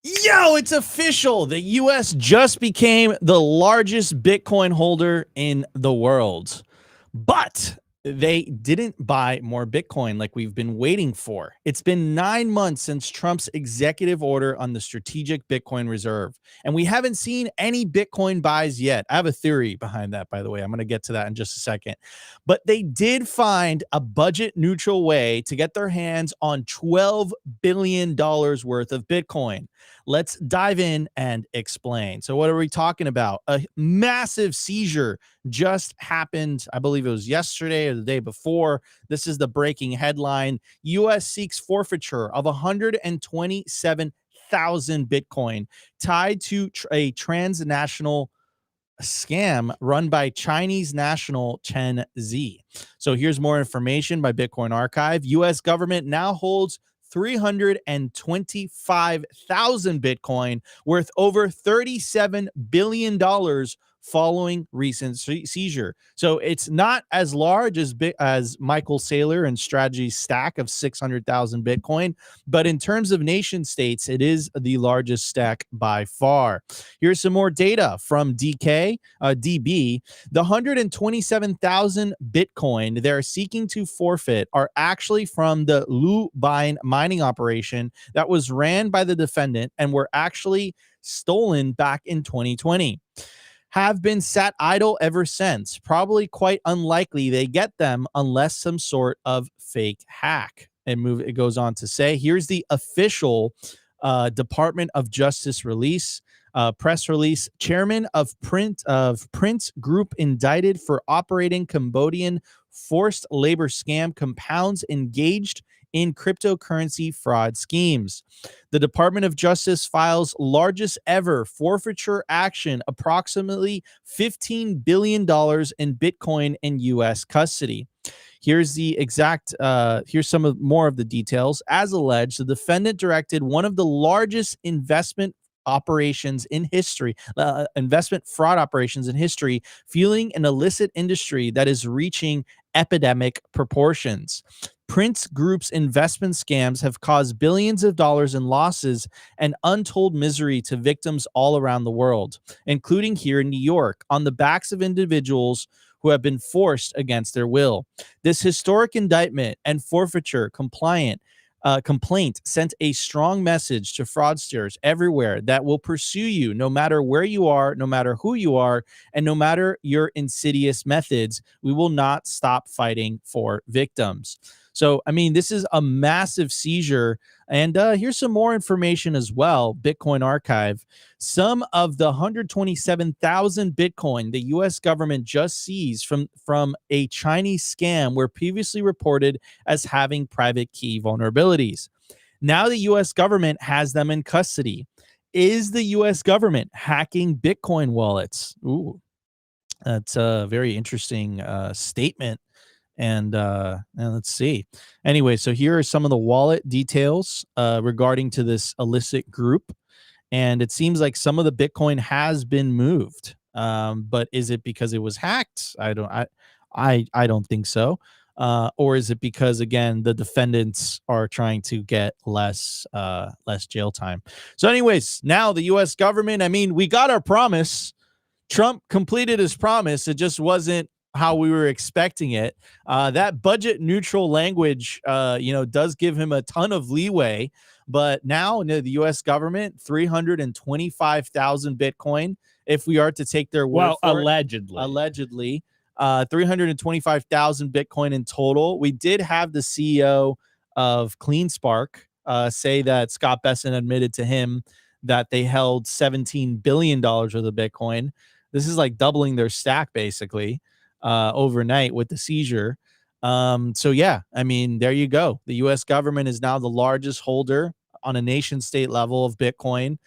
Yo, it's official. The US just became the largest Bitcoin holder in the world. But they didn't buy more Bitcoin like we've been waiting for. It's been 9 months since Trump's executive order on the strategic Bitcoin reserve, and we haven't seen any Bitcoin buys yet. I have a theory behind that, by the way. I'm going to get to that in just a second. But they did find a budget neutral way to get their hands on $12 billion worth of Bitcoin. Let's dive in and explain. So, what are we talking about? A massive seizure just happened. I believe it was yesterday or the day before. This is the breaking headline. US seeks forfeiture of 127,000 Bitcoin tied to a transnational scam run by Chinese national Chen Zi. So here's more information by Bitcoin Archive. US government now holds 325,000 Bitcoin worth over $37 billion following recent seizure. So it's not as large as Michael Saylor and Strategy's stack of 600,000 Bitcoin, but in terms of nation states, it is the largest stack by far. Here's some more data from DB. The 127,000 Bitcoin they're seeking to forfeit are actually from the Lubine mining operation that was ran by the defendant and were actually stolen back in 2020. Have been sat idle ever since. Probably quite unlikely they get them unless some sort of fake hack. It goes on to say, here's the official Department of Justice release. Press release. Chairman of Prince Group indicted for operating Cambodian forced labor scam compounds engaged in cryptocurrency fraud schemes. The Department of Justice files largest ever forfeiture action, approximately $15 billion in Bitcoin in U.S. custody. Here's the exact, here's more of the details. As alleged, the defendant directed one of the largest investment fraud operations in history, fueling an illicit industry that is reaching epidemic proportions. Prince Group's investment scams have caused billions of dollars in losses and untold misery to victims all around the world, including here in New York, on the backs of individuals who have been forced against their will. This historic indictment and forfeiture complaint sent a strong message to fraudsters everywhere that will pursue you no matter where you are, no matter who you are, and no matter your insidious methods. We will not stop fighting for victims. So, I mean, this is a massive seizure. And here's some more information as well. Bitcoin Archive. Some of the 127,000 Bitcoin the U.S. government just seized from a Chinese scam were previously reported as having private key vulnerabilities. Now the U.S. government has them in custody. Is the U.S. government hacking Bitcoin wallets? Ooh, that's a very interesting statement. And let's see. Anyway, so here are some of the wallet details regarding to this illicit group. And it seems like some of the Bitcoin has been moved. But is it because it was hacked? I don't think so. Or is it because, again, the defendants are trying to get less jail time? So anyways, now the U.S. government, I mean, we got our promise. Trump completed his promise. It just wasn't how we were expecting it. That budget neutral language, does give him a ton of leeway. But now the U.S. government, 325,000 Bitcoin, if we are to take their word for allegedly, 325,000 Bitcoin in total. We did have the CEO of CleanSpark say that Scott Besson admitted to him that they held $17 billion worth of Bitcoin. This is like doubling their stack, basically, overnight with the seizure. So yeah, I mean, there you go. The U.S. government is now the largest holder on a nation state level of Bitcoin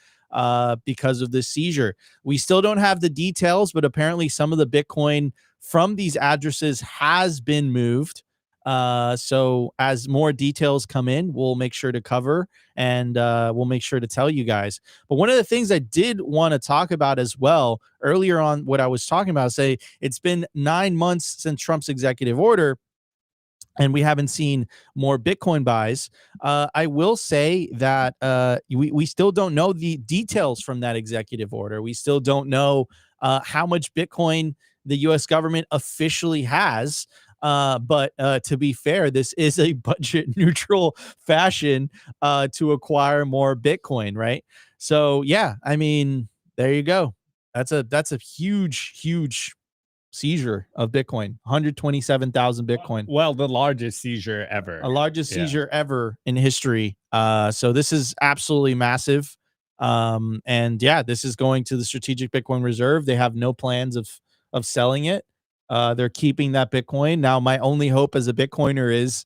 because of this seizure. We still don't have the details, but apparently some of the Bitcoin from these addresses has been moved. So as more details come in, we'll make sure to cover and we'll make sure to tell you guys. But one of the things I did want to talk about as well earlier on, what I was talking about, say it's been 9 months since Trump's executive order. and we haven't seen more Bitcoin buys. I will say that we still don't know the details from that executive order. We still don't know how much Bitcoin the U.S. government officially has. But to be fair, this is a budget neutral fashion to acquire more Bitcoin, right? So yeah, I mean, there you go. That's a huge seizure of Bitcoin. 127,000 Bitcoin. Well, the largest seizure ever. A largest seizure ever in history. So this is absolutely massive. And yeah, this is going to the Strategic Bitcoin Reserve. They have no plans of selling it. They're keeping that Bitcoin. Now, my only hope as a Bitcoiner is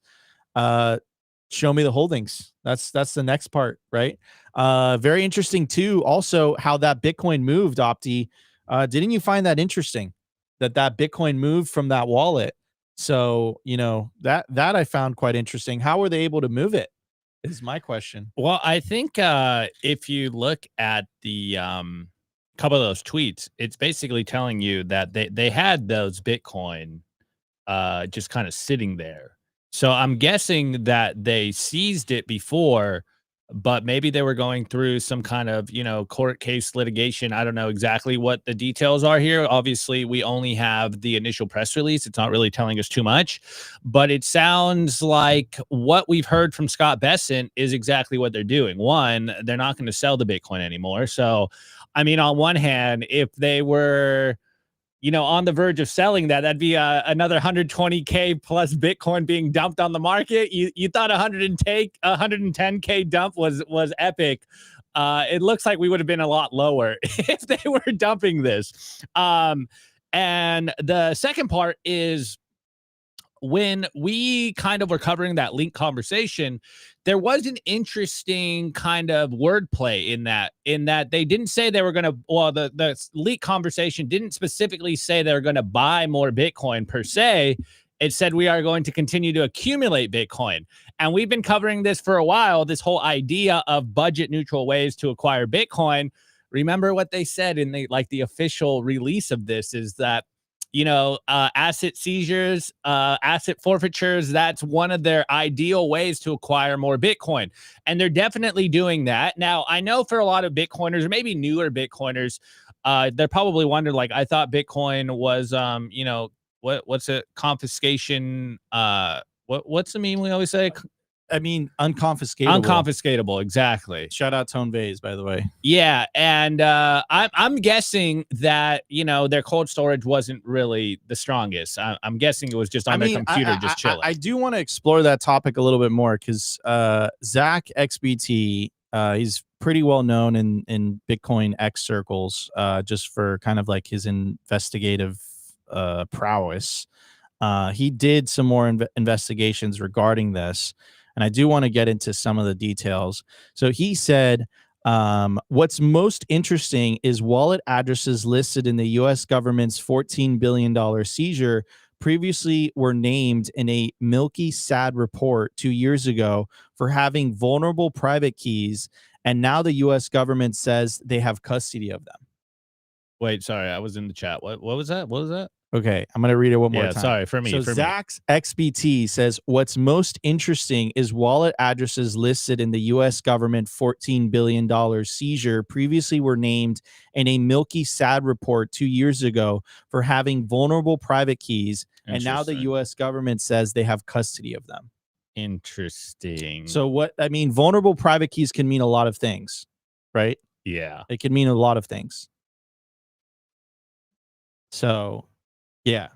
show me the holdings. That's the next part, right? Very interesting too. Also, how that Bitcoin moved, Opti. Didn't you find that interesting? That Bitcoin moved from that wallet. So, you know, that I found quite interesting. How were they able to move it? Is my question. Well, I think if you look at the couple of those tweets, it's basically telling you that they had those Bitcoin just kind of sitting there. So I'm guessing that they seized it before, but maybe they were going through some kind of, you know, court case litigation. I don't know exactly what the details are here. Obviously, we only have the initial press release. It's not really telling us too much, but it sounds like what we've heard from Scott Bessent is exactly what they're doing. One, they're not going to sell the Bitcoin anymore. So, I mean, on one hand, if they were, you know, on the verge of selling that, that'd be another 120K plus Bitcoin being dumped on the market. You thought 110K dump was epic. It looks like we would have been a lot lower if they were dumping this. And the second part is, when we kind of were covering that link conversation, there was an interesting kind of wordplay in that they didn't say they were going to, well, the leak conversation didn't specifically say they're going to buy more Bitcoin per se. It said we are going to continue to accumulate Bitcoin. And we've been covering this for a while, this whole idea of budget neutral ways to acquire Bitcoin. Remember what they said in the official release of this is that, you know, asset seizures, asset forfeitures, that's one of their ideal ways to acquire more Bitcoin. And they're definitely doing that. Now, I know for a lot of Bitcoiners, or maybe newer Bitcoiners, they're probably wondering, like, I thought Bitcoin was, you know, what's it? Confiscation. What's the meme we always say? I mean, unconfiscatable. Unconfiscatable, exactly. Shout out Tone Vase, by the way. Yeah, and I'm guessing that, you know, their cold storage wasn't really the strongest. I'm guessing it was just on their computer, just chilling. I do want to explore that topic a little bit more because Zach XBT, he's pretty well known in Bitcoin X circles, just for kind of like his investigative prowess. He did some more investigations regarding this, and I do want to get into some of the details. So he said, what's most interesting is wallet addresses listed in the U.S. government's $14 billion seizure previously were named in a milky sad report 2 years ago for having vulnerable private keys, and now the U.S. government says they have custody of them. Wait, sorry, I was in the chat. What was that? What was that? Okay, I'm going to read it one more time. Sorry, for me. So Zach's XBT says, what's most interesting is wallet addresses listed in the U.S. government $14 billion seizure previously were named in a milky sad report 2 years ago for having vulnerable private keys, and now the U.S. government says they have custody of them. Interesting. So what, I mean, vulnerable private keys can mean a lot of things, right? Yeah. It can mean a lot of things. So... yeah,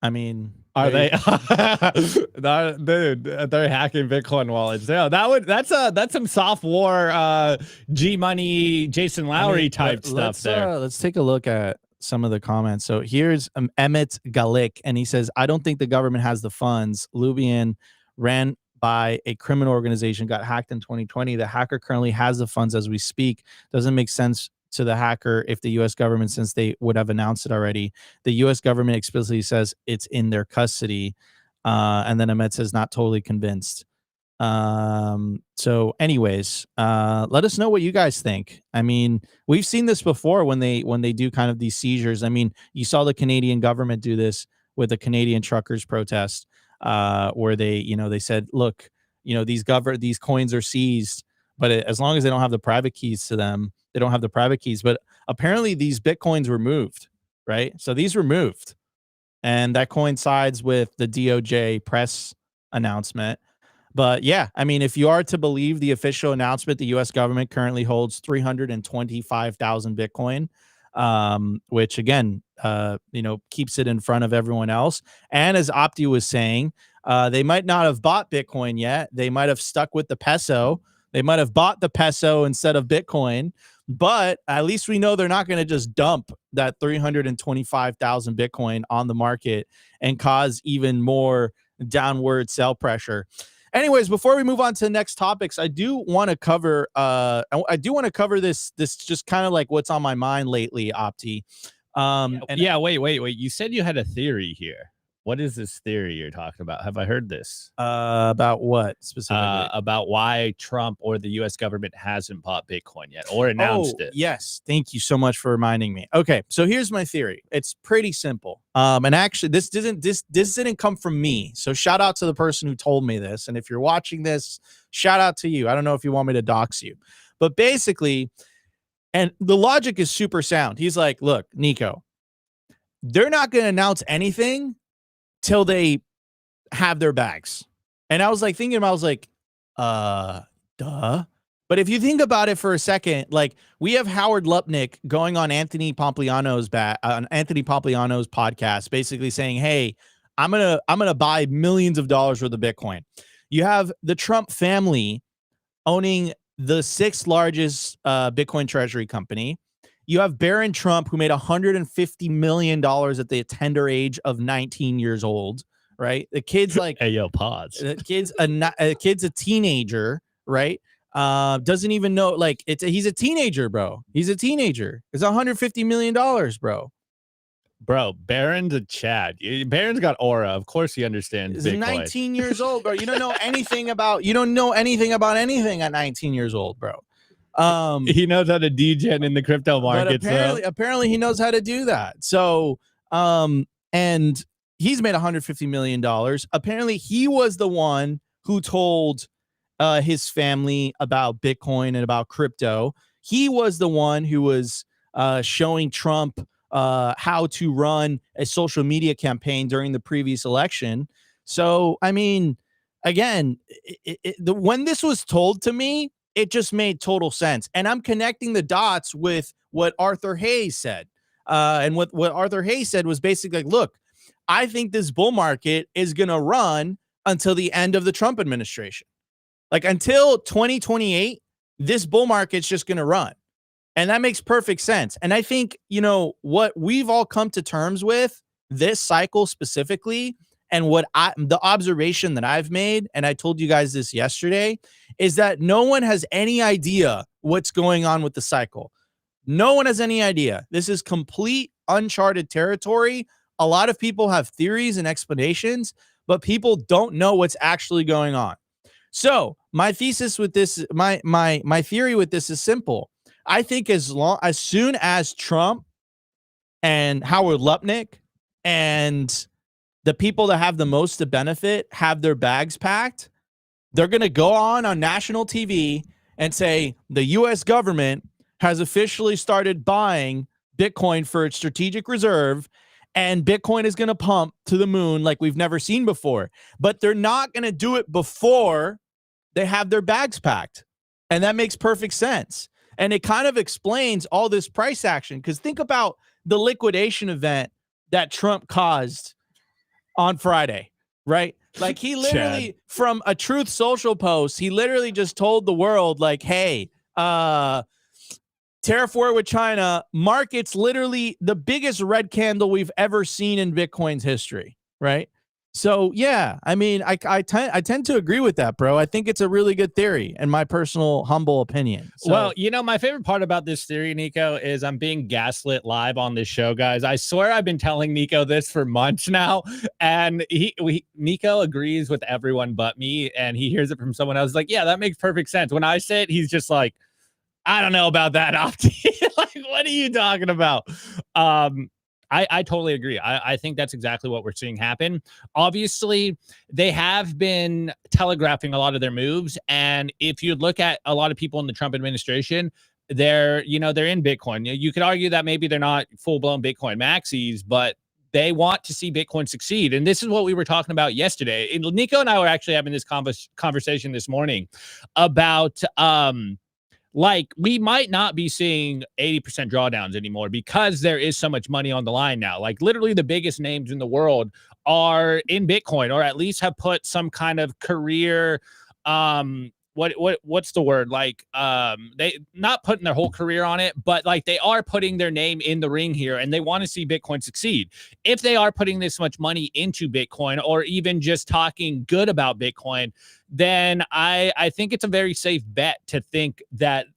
I mean, are they? Dude, they're hacking Bitcoin wallets. Yeah, that's some soft war, G Money, Jason Lowry type stuff there. Let's take a look at some of the comments. So here's Emmett Galik, and he says, "I don't think the government has the funds. Lubian ran by a criminal organization, got hacked in 2020. The hacker currently has the funds as we speak. Doesn't make sense to the hacker if the U.S. government, since they would have announced it already. The U.S. government explicitly says it's in their custody." And then Ahmed says, not totally convinced. So anyways, let us know what you guys think. I mean, we've seen this before when they do kind of these seizures. I mean, you saw the Canadian government do this with the Canadian truckers protest. where they said, look, these coins are seized, but as long as they don't have the private keys to them, they don't have the private keys. But apparently these Bitcoins were moved, right? So these were moved, and that coincides with the DOJ press announcement. But yeah, I mean, if you are to believe the official announcement, the U.S. government currently holds 325,000 Bitcoin, which again, keeps it in front of everyone else. And as Opti was saying, they might not have bought Bitcoin yet. They might have stuck with the peso. They might have bought the peso instead of Bitcoin. But at least we know they're not going to just dump that 325,000 Bitcoin on the market and cause even more downward sell pressure. Anyways, before we move on to the next topics, I do want to cover this just kind of like what's on my mind lately, Opti. Wait. You said you had a theory here. What is this theory you're talking about? Have I heard this? About what specifically? About why Trump or the U.S. government hasn't bought Bitcoin yet or announced it. Yes. Thank you so much for reminding me. Okay, so here's my theory. It's pretty simple. And actually, this didn't come from me. So shout out to the person who told me this. And if you're watching this, shout out to you. I don't know if you want me to dox you, but basically, and the logic is super sound. He's like, look, Nico, they're not going to announce anything till they have their bags. And I was like thinking, duh. But if you think about it for a second, like we have Howard Lupnick going on Anthony Pompliano's podcast, basically saying, hey, I'm gonna buy millions of dollars worth of Bitcoin. You have the Trump family owning the 6th largest Bitcoin treasury company. You have Barron Trump, who made $150 million at the tender age of 19 years old, right? The kid's like, hey, yo, pause. The kid's a teenager, right? Doesn't even know, like, he's a teenager, bro. He's a teenager. It's $150 million, bro. Bro, Barron's a Chad. Barron's got aura. Of course he understands Bitcoin. 19 years old, bro. You don't know anything about anything at 19 years old, bro. He knows how to degen in the crypto market. Apparently he knows how to do that. So, and he's made $150 million. Apparently he was the one who told his family about Bitcoin and about crypto. He was the one who was showing Trump how to run a social media campaign during the previous election. So, I mean, again, when this was told to me, it just made total sense. And I'm connecting the dots with what Arthur Hayes said. And what Arthur Hayes said was basically like, look, I think this bull market is going to run until the end of the Trump administration. Like until 2028, this bull market's just going to run. And that makes perfect sense. And I think, what we've all come to terms with this cycle specifically, and the observation that I've made, and I told you guys this yesterday, is that no one has any idea what's going on with the cycle. No one has any idea. This is complete uncharted territory. A lot of people have theories and explanations, but people don't know what's actually going on. So my thesis with this, my theory with this is simple. I think as soon as Trump and Howard Lupnick and the people that have the most to benefit have their bags packed, they're going to go on national TV and say the U.S. government has officially started buying Bitcoin for its strategic reserve, and Bitcoin is going to pump to the moon like we've never seen before. But they're not going to do it before they have their bags packed. And that makes perfect sense. And it kind of explains all this price action, because think about the liquidation event that Trump caused on Friday, right? Like he literally, from a Truth Social post, he literally just told the world, like, hey, tariff war with China, market's literally the biggest red candle we've ever seen in Bitcoin's history, right? So yeah, I mean, I tend to agree with that, bro. I think it's a really good theory, in my personal humble opinion. So, well, my favorite part about this theory, Nico, is I'm being gaslit live on this show, guys. I swear I've been telling Nico this for months now, and Nico agrees with everyone but me, and he hears it from someone else. Like, yeah, that makes perfect sense. When I say it, he's just like, I don't know about that, Opti. Like, what are you talking about? I totally agree. I think that's exactly what we're seeing happen. Obviously, they have been telegraphing a lot of their moves. And if you look at a lot of people in the Trump administration, they're in Bitcoin. You could argue that maybe they're not full-blown Bitcoin maxis, but they want to see Bitcoin succeed. And this is what we were talking about yesterday. And Nico and I were actually having this conversation this morning about like we might not be seeing 80% drawdowns anymore because there is so much money on the line now. Like literally the biggest names in the world are in Bitcoin, or at least have put some kind of career what's the word, like they not putting their whole career on it, but like they are putting their name in the ring here, and they want to see Bitcoin succeed. If they are putting this much money into Bitcoin, or even just talking good about Bitcoin, then I think it's a very safe bet to think that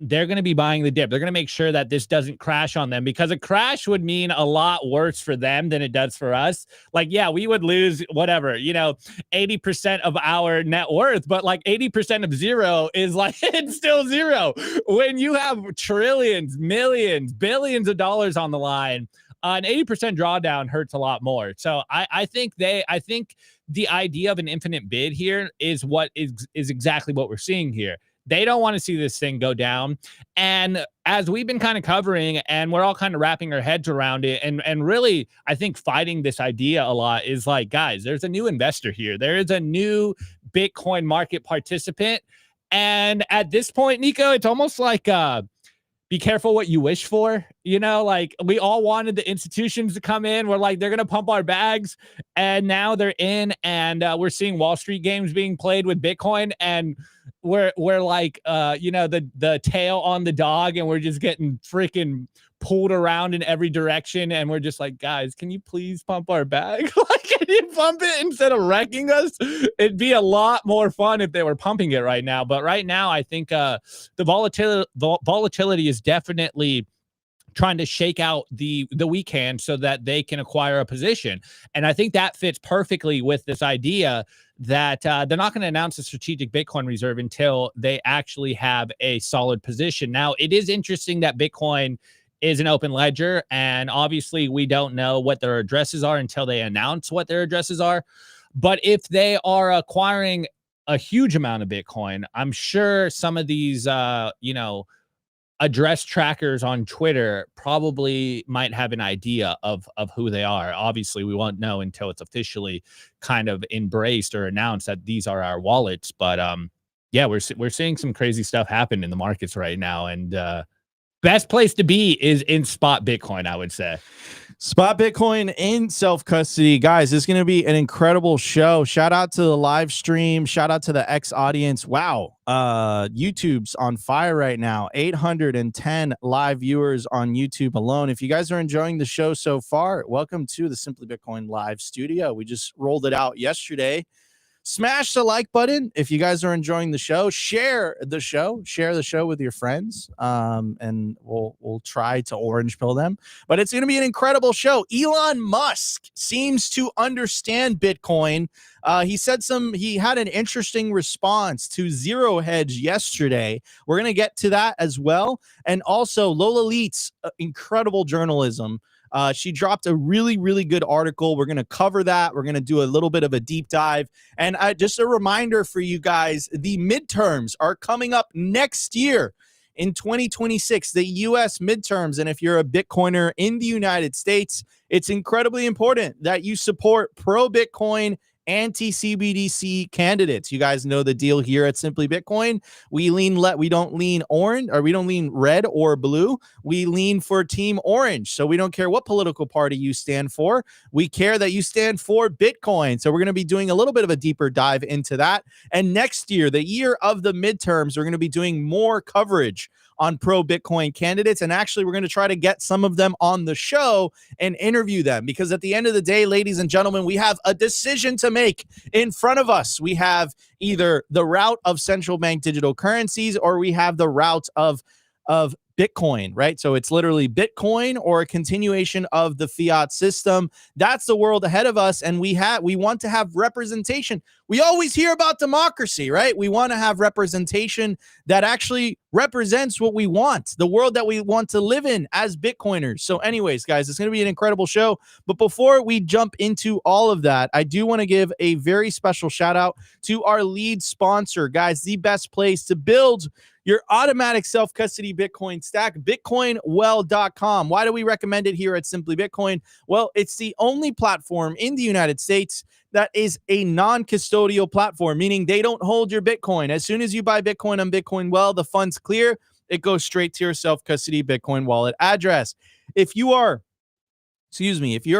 they're going to be buying the dip. They're going to make sure that this doesn't crash on them, because a crash would mean a lot worse for them than it does for us. Like, yeah, we would lose whatever, 80% of our net worth, but like 80% of zero is like, it's still zero. When you have trillions, millions, billions of dollars on the line, an 80% drawdown hurts a lot more. So I think the idea of an infinite bid here is what is exactly what we're seeing here. They don't want to see this thing go down. And as we've been kind of covering, and we're all kind of wrapping our heads around it, and really, I think fighting this idea a lot is like, guys, there's a new investor here. There is a new Bitcoin market participant. And at this point, Nico, it's almost like be careful what you wish for. Like we all wanted the institutions to come in. We're like, they're going to pump our bags. And now they're in, and we're seeing Wall Street games being played with Bitcoin. And we're like, the tail on the dog, and we're just getting freaking pulled around in every direction. And we're just like, guys, can you please pump our bag? Like, can you pump it instead of wrecking us? It'd be a lot more fun if they were pumping it right now. But right now, I think the volatility is definitely trying to shake out the weak hand so that they can acquire a position. And I think that fits perfectly with this idea that they're not going to announce a strategic Bitcoin reserve until they actually have a solid position. Now, it is interesting that Bitcoin is an open ledger, and obviously we don't know what their addresses are until they announce what their addresses are. But if they are acquiring a huge amount of Bitcoin, I'm sure some of these, address trackers on Twitter probably might have an idea of who they are. Obviously, we won't know until it's officially kind of embraced or announced that these are our wallets. But yeah, we're seeing some crazy stuff happen in the markets right now, and best place to be is in spot Bitcoin, I would say. Spot Bitcoin in self-custody. Guys, this is going to be an incredible show. Shout out to the live stream. Shout out to the X audience. Wow. YouTube's on fire right now. 810 live viewers on YouTube alone. If you guys are enjoying the show so far, welcome to the Simply Bitcoin live studio. We just rolled it out yesterday. Smash the like button if you guys are enjoying the show. Share the show with your friends, and we'll try to orange pill them. But it's going to be an incredible show. Elon Musk seems to understand Bitcoin. He had an interesting response to Zero Hedge yesterday. We're going to get to that as well. And also Lola Leets, incredible journalism. She dropped a really, really good article. We're going to cover that. We're going to do a little bit of a deep dive. And just a reminder for you guys, the midterms are coming up next year in 2026, the US midterms. And if you're a Bitcoiner in the United States, it's incredibly important that you support pro-Bitcoin, anti-CBDC candidates. You guys know the deal here at Simply Bitcoin. We don't lean orange, or we don't lean red or blue. We lean for Team Orange. So we don't care what political party you stand for. We care that you stand for Bitcoin. So we're going to be doing a little bit of a deeper dive into that. And next year, the year of the midterms, we're going to be doing more coverage on pro-Bitcoin candidates. And actually, we're going to try to get some of them on the show and interview them, because at the end of the day, ladies and gentlemen, we have a decision to make in front of us. We have either the route of central bank digital currencies, or we have the route of Bitcoin, right? So it's literally Bitcoin or a continuation of the fiat system. That's the world ahead of us, and we want to have representation. We always hear about democracy, right? We want to have representation that actually represents what we want, the world that we want to live in as Bitcoiners. So anyways, guys, it's going to be an incredible show. But before we jump into all of that, I do want to give a very special shout out to our lead sponsor, guys, the best place to build your automatic self-custody Bitcoin stack, bitcoinwell.com. Why do we recommend it here at Simply Bitcoin? Well, it's the only platform in the United States that is a non-custodial platform, meaning they don't hold your Bitcoin. As soon as you buy Bitcoin on Bitcoin Well, the funds clear. It goes straight to your self-custody Bitcoin wallet address. If you're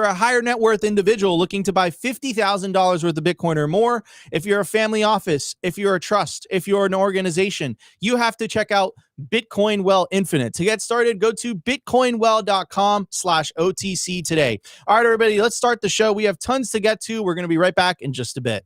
a higher net worth individual looking to buy $50,000 worth of Bitcoin or more, if you're a family office, if you're a trust, if you're an organization, you have to check out Bitcoin Well Infinite. To get started, go to bitcoinwell.com/OTC today. All right, everybody, let's start the show. We have tons to get to. We're going to be right back in just a bit.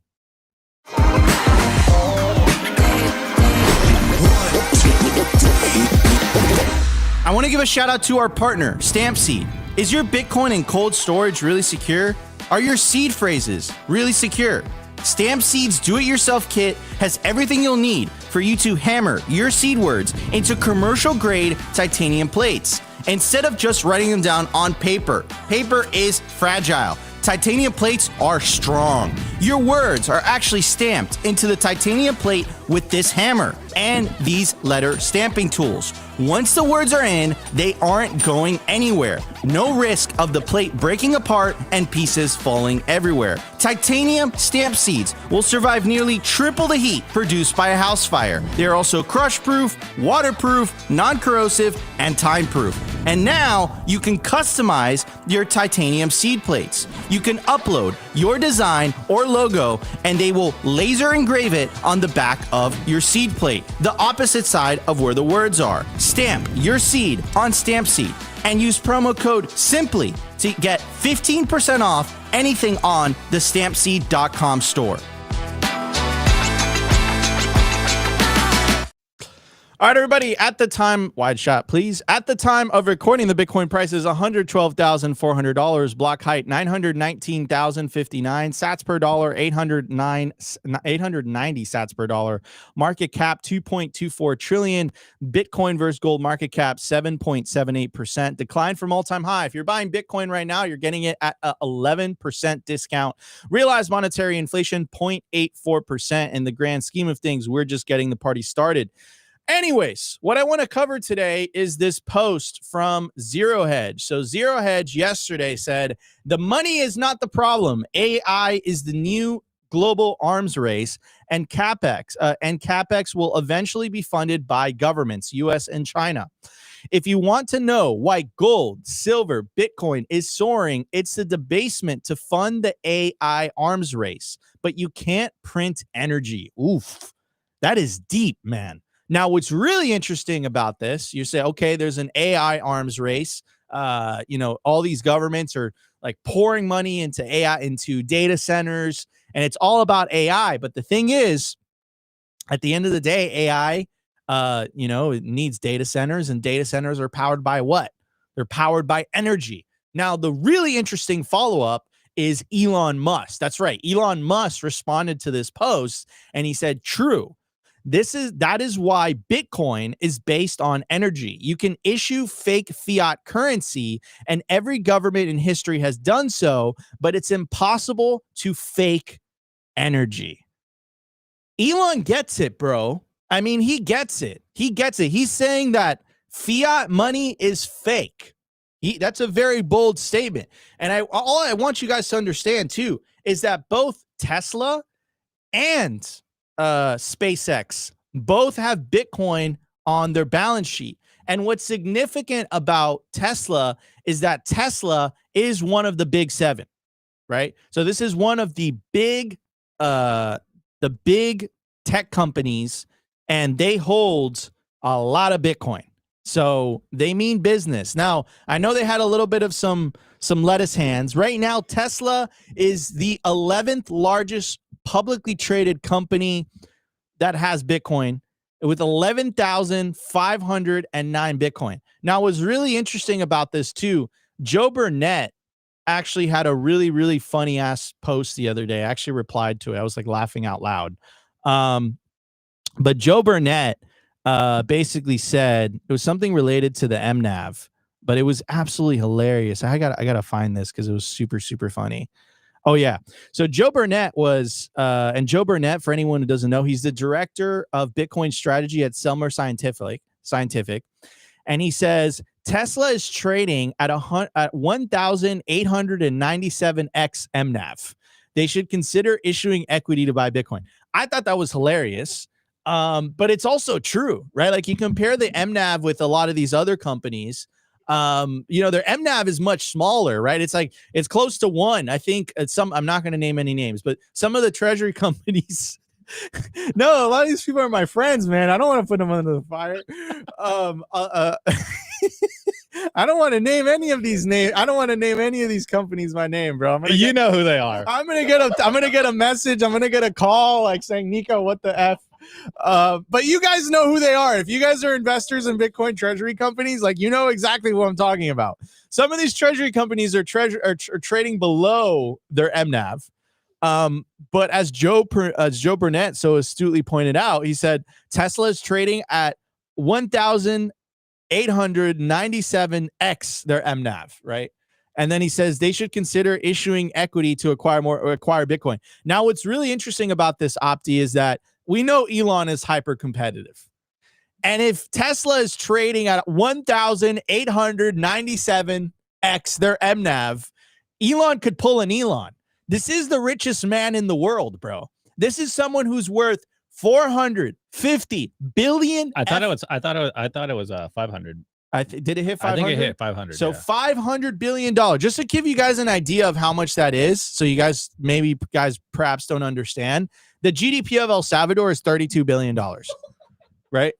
I want to give a shout out to our partner, Stampseed. Is your Bitcoin in cold storage really secure? Are your seed phrases really secure? Stampseed's do-it-yourself kit has everything you'll need for you to hammer your seed words into commercial-grade titanium plates. Instead of just writing them down on paper, paper is fragile. Titanium plates are strong. Your words are actually stamped into the titanium plate with this hammer and these letter stamping tools. Once the words are in, they aren't going anywhere. No risk of the plate breaking apart and pieces falling everywhere. Titanium stamp seeds will survive nearly triple the heat produced by a house fire. They're also crush-proof, waterproof, non-corrosive, and time-proof. And now you can customize your titanium seed plates. You can upload your design or logo and they will laser engrave it on the back of your seed plate, the opposite side of where the words are. Stamp your seed on Stampseed and use promo code SIMPLY to get 15% off anything on the stampseed.com store. All right, everybody, at the time, wide shot, please. At the time of recording, the Bitcoin price is $112,400. Block height, 919,059. Sats per dollar, 890 sats per dollar. Market cap, 2.24 trillion. Bitcoin versus gold market cap, 7.78%. Decline from all-time high. If you're buying Bitcoin right now, you're getting it at an 11% discount. Realized monetary inflation, 0.84%. In the grand scheme of things, we're just getting the party started. Anyways, what I want to cover today is this post from Zero Hedge. So Zero Hedge yesterday said, the money is not the problem. AI is the new global arms race, and CapEx will eventually be funded by governments, US and China. If you want to know why gold, silver, Bitcoin is soaring, it's the debasement to fund the AI arms race. But you can't print energy. Oof, that is deep, man. Now, what's really interesting about this, you say, okay, there's an AI arms race. All these governments are like pouring money into AI, into data centers, and it's all about AI. But the thing is, at the end of the day, AI, it needs data centers, and data centers are powered by what? They're powered by energy. Now, the really interesting follow-up is Elon Musk. That's right. Elon Musk responded to this post, and he said, true. That is why Bitcoin is based on energy. You can issue fake fiat currency, and every government in history has done so, but it's impossible to fake energy. Elon gets it, bro. I mean, he gets it. He gets it. He's saying that fiat money is fake. That's a very bold statement. And all I want you guys to understand, too, is that both Tesla and SpaceX both have Bitcoin on their balance sheet. And what's significant about Tesla is that Tesla is one of the big seven, right? So this is one of the big tech companies, and they hold a lot of Bitcoin. So they mean business. Now, I know they had a little bit of some lettuce hands. Right now, Tesla is the 11th largest publicly traded company that has Bitcoin. with 11,509 Bitcoin. Now, what's really interesting about this too, Joe Burnett actually had a really, really funny ass post the other day. I actually replied to it. I was like laughing out loud. But Joe Burnett basically said it was something related to the MNAV, but it was absolutely hilarious. I gotta find this because it was super, super funny. Oh yeah. So Joe Burnett was, and Joe Burnett, for anyone who doesn't know, he's the director of Bitcoin strategy at Selmer Scientific. And he says Tesla is trading at 1,897x MNAV. They should consider issuing equity to buy Bitcoin. I thought that was hilarious. But it's also true, right? Like you compare the MNAV with a lot of these other companies, their MNAV is much smaller, right? It's like it's close to 1. I think I'm not going to name any names, but some of the treasury companies. No, a lot of these people are my friends, man. I don't want to put them under the fire. I don't want to name any of these names. I don't want to name any of these companies my name, bro. You know who they are. I'm gonna get a message. I'm gonna get a call like saying, Nico, what the F? But you guys know who they are. If you guys are investors in Bitcoin treasury companies, like you know exactly what I'm talking about. Some of these treasury companies are trading below their MNAV. But as Joe Burnett so astutely pointed out, he said Tesla is trading at 1,897x their MNAV, right? And then he says they should consider issuing equity to acquire Bitcoin. Now, what's really interesting about this, Opti, is that we know Elon is hyper competitive. And if Tesla is trading at 1,897x their MNAV, Elon could pull an Elon. This is the richest man in the world, bro. This is someone who's worth 450 billion. I thought it was 500. Did it hit 500? I think it hit 500. So $500 billion. Just to give you guys an idea of how much that is, so you guys perhaps don't understand. The GDP of El Salvador is $32 billion, right?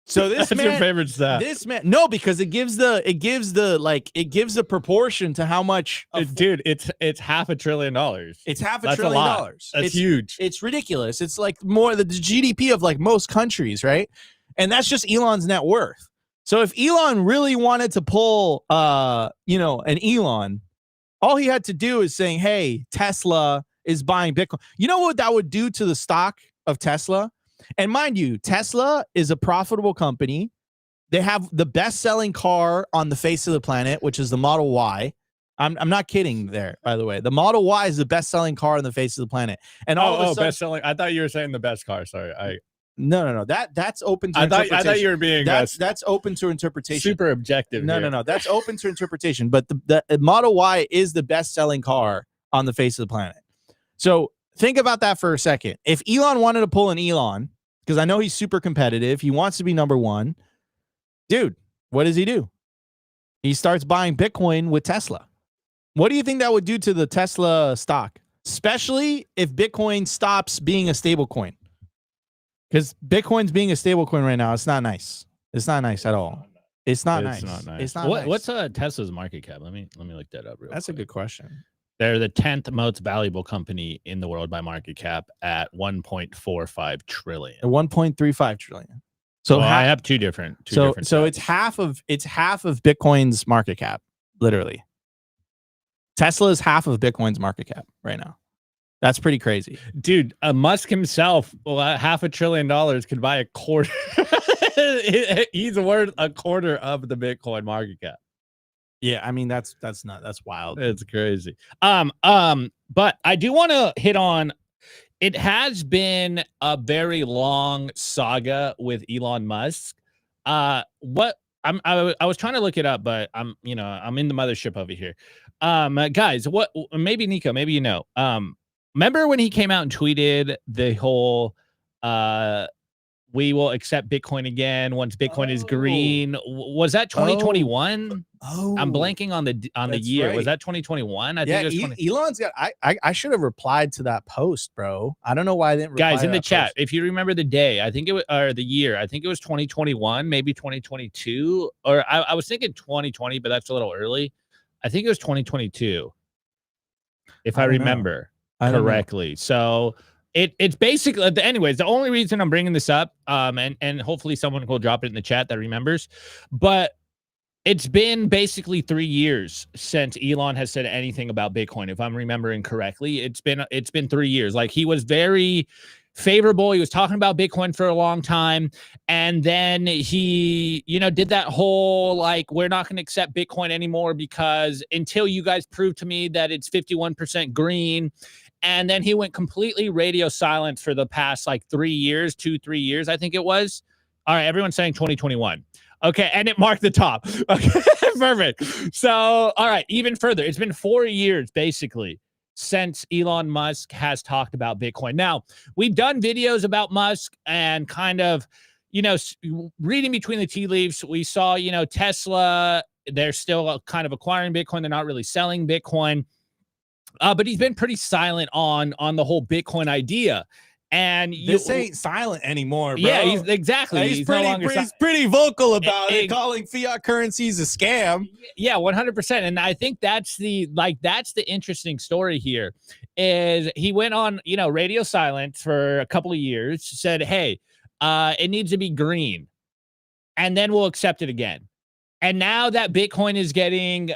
So this That's your favorite stat. This man, no, because it gives the proportion to how much. Dude, it's $500 billion. It's $500 That's billion. A lot. That's huge. It's ridiculous. It's like more the GDP of like most countries, right? And that's just Elon's net worth. So if Elon really wanted to pull, an Elon, all he had to do is saying, "Hey, Tesla is buying Bitcoin." You know what that would do to the stock of Tesla? And mind you, Tesla is a profitable company. They have the best-selling car on the face of the planet, which is the Model Y. I'm not kidding there, by the way. The Model Y is the best-selling car on the face of the planet. And all of a sudden, best-selling. I thought you were saying the best car. Sorry, No. That's open to interpretation. I thought you were being that's open to interpretation. Super objective. No. That's open to interpretation. But the Model Y is the best-selling car on the face of the planet. So think about that for a second. If Elon wanted to pull an Elon, because I know he's super competitive, he wants to be number one. Dude, what does he do? He starts buying Bitcoin with Tesla. What do you think that would do to the Tesla stock? Especially if Bitcoin stops being a stable coin. Because Bitcoin's being a stable coin right now. It's not nice. It's not nice at all. It's not nice. It's not nice. What's Tesla's market cap? Let me look that up real quick. That's a good question. They're the 10th most valuable company in the world by market cap at 1.45 trillion. 1.35 trillion. So I have two different. So it's half of Bitcoin's market cap, literally. Tesla is half of Bitcoin's market cap right now. That's pretty crazy, dude. Musk himself, $500 billion could buy a quarter. He's worth a quarter of the Bitcoin market cap. Yeah, I mean that's wild. It's crazy. But I do want to hit on. It has been a very long saga with Elon Musk. I was trying to look it up, but I'm in the mothership over here. Guys, maybe Nico, maybe remember when he came out and tweeted the whole we will accept Bitcoin again once Bitcoin is green? Was that 2021? Oh, I'm blanking on the year. Right. Was that 2021? I think it was Elon's got I should have replied to that post, bro. I don't know why I didn't reply. Guys, in the chat, post. If you remember the day, I think it was, or the year, I think it was 2021, maybe 2022, or I was thinking 2020, but that's a little early. I think it was 2022, if I remember correctly. So it's basically, anyways, the only reason I'm bringing this up, and hopefully someone will drop it in the chat that remembers, but it's been basically 3 years since Elon has said anything about Bitcoin. If I'm remembering correctly, it's been 3 years. Like, he was very favorable. He was talking about Bitcoin for a long time. And then he, did that whole, like, we're not going to accept Bitcoin anymore because until you guys prove to me that it's 51% green. And then he went completely radio silent for the past like 3 years, 3 years, I think it was. All right, everyone's saying 2021. Okay, and it marked the top. Okay, perfect. So, all right, even further, it's been 4 years basically since Elon Musk has talked about Bitcoin. Now, we've done videos about Musk and kind of, reading between the tea leaves. We saw, Tesla, they're still kind of acquiring Bitcoin. They're not really selling Bitcoin. But he's been pretty silent on the whole Bitcoin idea. And this ain't silent anymore, bro. Yeah, exactly. He's pretty vocal about it, calling fiat currencies a scam. Yeah, 100%. And I think that's the interesting story here. Is he went on, radio silent for a couple of years, said, hey, it needs to be green, and then we'll accept it again. And now that Bitcoin is getting,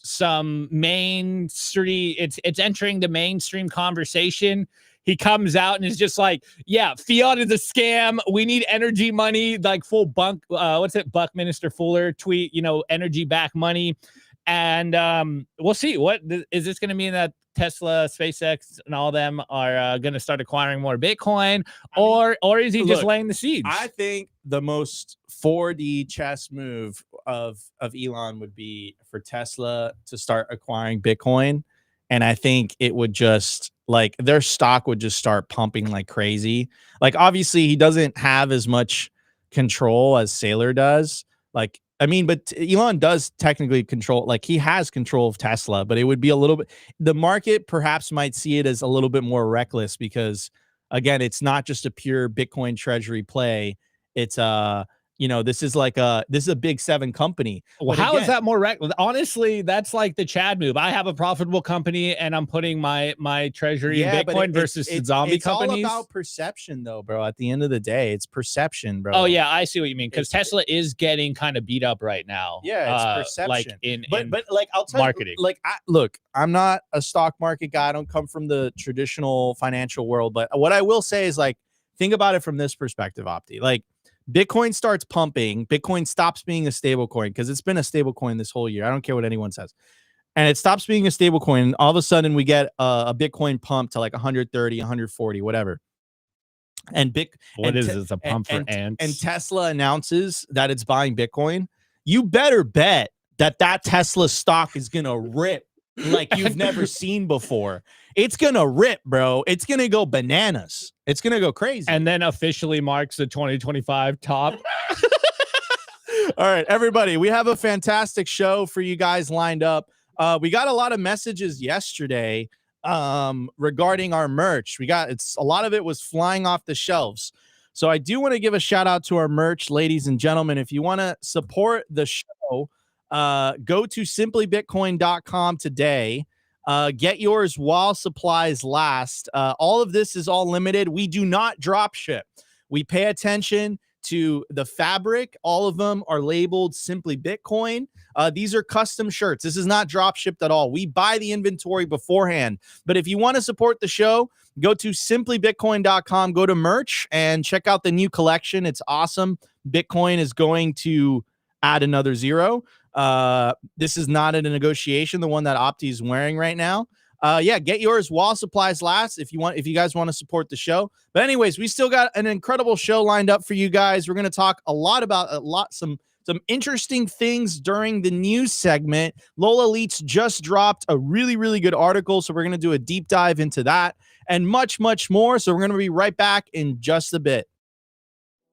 some mainstream, it's entering the mainstream conversation. He comes out and is just like, yeah, fiat is a scam. We need energy money, like full Buckminster Fuller tweet, energy back money. And we'll see. What is this going to mean, that Tesla, SpaceX, and all them are going to start acquiring more Bitcoin, or is he just laying the seeds? I think the most 4D chess move of Elon would be for Tesla to start acquiring Bitcoin, and I think it would just, like, their stock would just start pumping like crazy. Like, obviously he doesn't have as much control as Saylor does. Like, I mean, but Elon does technically control, like, he has control of Tesla, but it would be a little bit, the market perhaps might see it as a little bit more reckless again, it's not just a pure Bitcoin treasury play. It's this is a big seven company. Well, how is that more reckless? Honestly, that's like the Chad move. I have a profitable company and I'm putting my treasury in Bitcoin versus zombie companies. It's all about perception though, bro. At the end of the day, it's perception, bro. Oh yeah, I see what you mean. Because Tesla is getting kind of beat up right now. Yeah, it's perception. Like but like, I'll tell marketing. You, like, look, I'm not a stock market guy. I don't come from the traditional financial world. But what I will say is, like, think about it from this perspective, Opti. Like, Bitcoin starts pumping, Bitcoin stops being a stable coin, because it's been a stable coin this whole year. I don't care what anyone says. And it stops being a stable coin. All of a sudden we get a Bitcoin pump to like 130, 140, whatever. And what is this, a pump for ants? And Tesla announces that it's buying Bitcoin. You better bet that Tesla stock is going to rip like you've never seen before. It's gonna rip, bro. It's gonna go bananas. It's gonna go crazy, and then officially marks the 2025 top. All right, everybody, we have a fantastic show for you guys lined up. We got a lot of messages yesterday regarding our merch. A lot of it was flying off the shelves. So I do want to give a shout out to our merch, ladies and gentlemen. If you want to support the show, go to simplybitcoin.com today. Get yours while supplies last. All of this is all limited. We do not drop ship. We pay attention to the fabric. All of them are labeled Simply Bitcoin. These are custom shirts. This is not drop shipped at all. We buy the inventory beforehand. But if you want to support the show, go to simplybitcoin.com, go to merch, and check out the new collection. It's awesome. Bitcoin is going to add another zero. This is not a negotiation, the one that Opti is wearing right now. Yeah, get yours while supplies last if you guys want to support the show. But anyways, we still got an incredible show lined up for you guys. We're going to talk a lot about some interesting things during the news segment. Lola Leets just dropped a really, really good article, so we're going to do a deep dive into that and much, much more. So we're going to be right back in just a bit.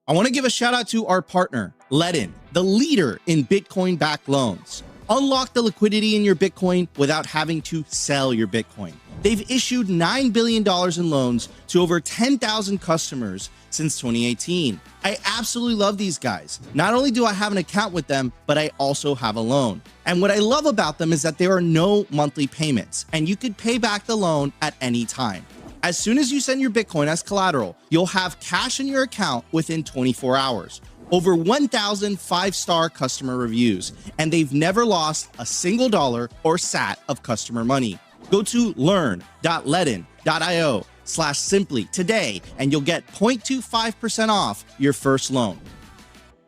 I want to give a shout out to our partner, Ledin, the leader in Bitcoin-backed loans. Unlock the liquidity in your Bitcoin without having to sell your Bitcoin. They've issued $9 billion in loans to over 10,000 customers since 2018. I absolutely love these guys. Not only do I have an account with them, but I also have a loan. And what I love about them is that there are no monthly payments, and you could pay back the loan at any time. As soon as you send your Bitcoin as collateral, you'll have cash in your account within 24 hours. Over 1,000 five-star customer reviews, and they've never lost a single dollar or sat of customer money. Go to learn.ledn.io/simply today, and you'll get 0.25% off your first loan.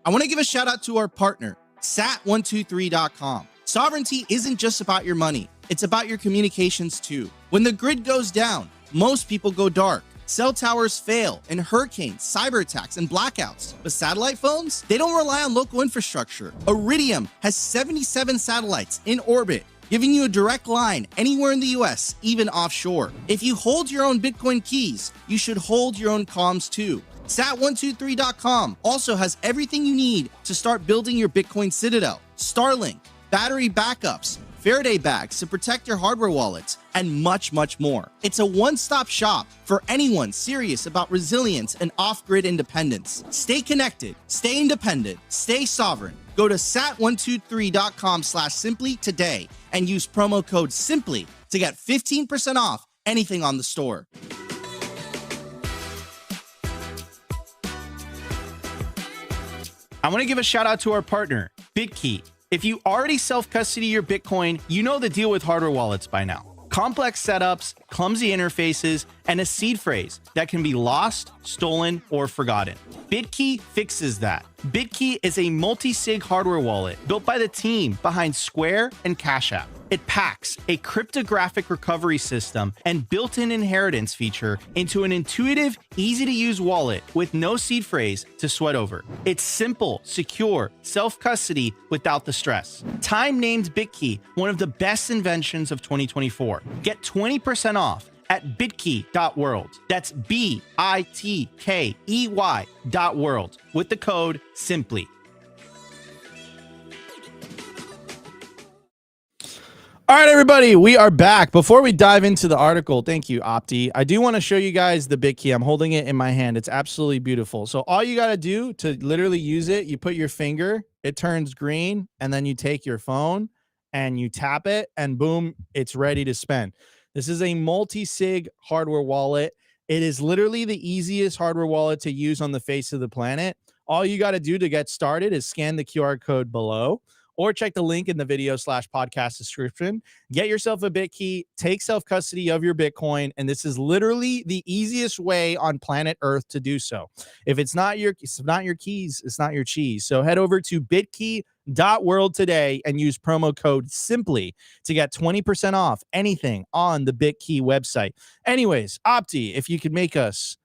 I want to give a shout out to our partner, sat123.com. Sovereignty isn't just about your money. It's about your communications too. When the grid goes down, most people go dark. Cell towers fail in hurricanes, cyber attacks, and blackouts. But satellite phones, they don't rely on local infrastructure. Iridium has 77 satellites in orbit, giving you a direct line anywhere in the US, even offshore. If you hold your own Bitcoin keys, you should hold your own comms too. Sat123.com also has everything you need to start building your Bitcoin citadel. Starlink, battery backups, Faraday bags to protect your hardware wallets, and much, much more. It's a one-stop shop for anyone serious about resilience and off-grid independence. Stay connected, stay independent, stay sovereign. Go to sat123.com/simply today and use promo code SIMPLY to get 15% off anything on the store. I want to give a shout out to our partner, BitKey. If you already self-custody your Bitcoin, you know the deal with hardware wallets by now. Complex setups, clumsy interfaces, and a seed phrase that can be lost, stolen, or forgotten. BitKey fixes that. BitKey is a multi-sig hardware wallet built by the team behind Square and Cash App. It packs a cryptographic recovery system and built-in inheritance feature into an intuitive, easy-to-use wallet with no seed phrase to sweat over. It's simple, secure, self-custody without the stress. Time named BitKey one of the best inventions of 2024. Get 20% off at bitkey.world. That's BITKEY.world with the code SIMPLY. All right, everybody, we are back. Before we dive into the article, thank you, Opti. I do want to show you guys the BitKey. I'm holding it in my hand. It's absolutely beautiful. So all you got to do to literally use it, you put your finger, it turns green, and then you take your phone and you tap it, and boom, it's ready to spend. This is a multi-sig hardware wallet. It is literally the easiest hardware wallet to use on the face of the planet. All you got to do to get started is scan the QR code below or check the link in the video/podcast description. Get yourself a BitKey, take self-custody of your Bitcoin, and this is literally the easiest way on planet Earth to do so. If it's not your keys, it's not your cheese. So head over to bitkey.world today and use promo code SIMPLY to get 20% off anything on the BitKey website. Anyways, Opti, if you could make us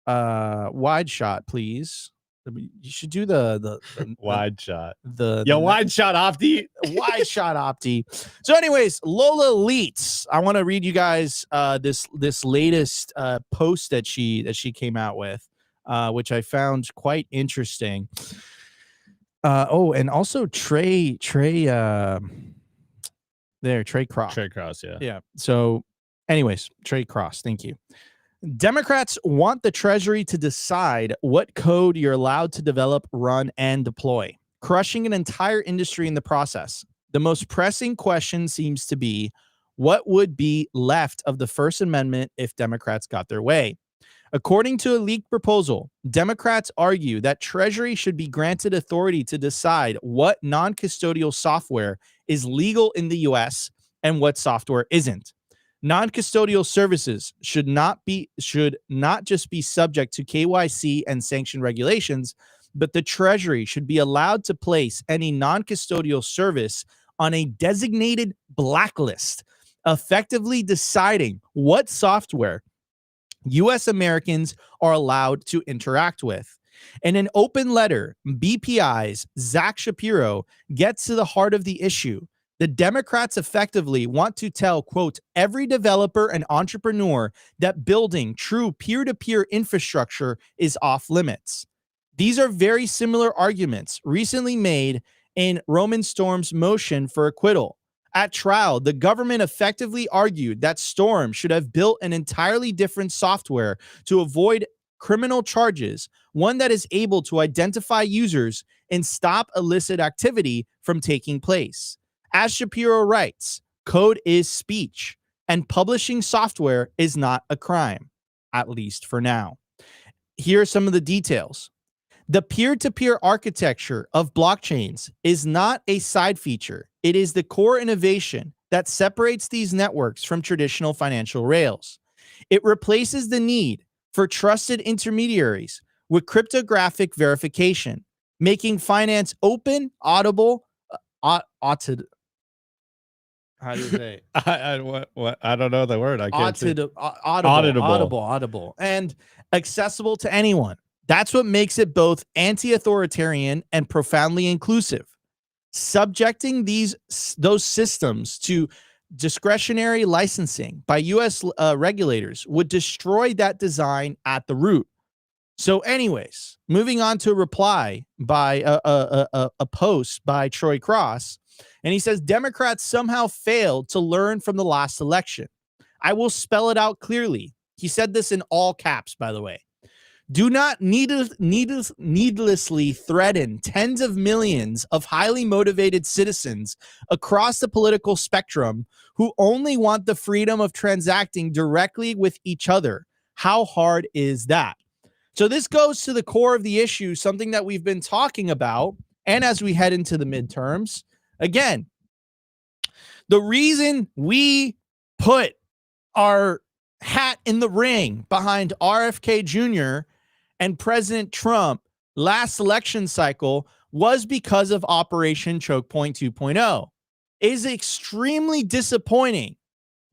wide shot, please. You should do the wide shot. Wide shot Opti. Wide shot Opti. So anyways, Lola Leets. I want to read you guys this latest post that she came out with, which I found quite interesting. And also Trey Cross. Trey Cross, yeah. Yeah. So anyways, Trey Cross, thank you. Democrats want the Treasury to decide what code you're allowed to develop, run, and deploy, crushing an entire industry in the process. The most pressing question seems to be, what would be left of the First Amendment if Democrats got their way? According to a leaked proposal, Democrats argue that Treasury should be granted authority to decide what non-custodial software is legal in the U.S. and what software isn't. Non-custodial services should not just be subject to KYC and sanction regulations, but the Treasury should be allowed to place any non-custodial service on a designated blacklist, effectively deciding what software U.S. Americans are allowed to interact with. In an open letter, BPI's Zach Shapiro gets to the heart of the issue. The Democrats effectively want to tell, quote, every developer and entrepreneur that building true peer-to-peer infrastructure is off limits. These are very similar arguments recently made in Roman Storm's motion for acquittal. At trial, the government effectively argued that Storm should have built an entirely different software to avoid criminal charges, one that is able to identify users and stop illicit activity from taking place. As Shapiro writes, code is speech, and publishing software is not a crime. at least for now. Here are some of the details. The peer-to-peer architecture of blockchains is not a side feature. It is the core innovation that separates these networks from traditional financial rails. It replaces the need for trusted intermediaries with cryptographic verification, making finance open, audible, how do you say it? I don't know the word. I can't see. Audible, and accessible to anyone. That's what makes it both anti-authoritarian and profoundly inclusive. Subjecting those systems to discretionary licensing by U.S. regulators would destroy that design at the root. So anyways, moving on to a reply by a post by Troy Cross, and he says, Democrats somehow failed to learn from the last election. I will spell it out clearly. He said this in all caps, by the way. Do not needlessly threaten tens of millions of highly motivated citizens across the political spectrum who only want the freedom of transacting directly with each other. How hard is that? So this goes to the core of the issue, something that we've been talking about. And as we head into the midterms, again, the reason we put our hat in the ring behind RFK Jr. and President Trump last election cycle was because of Operation Choke Point 2.0. It is extremely disappointing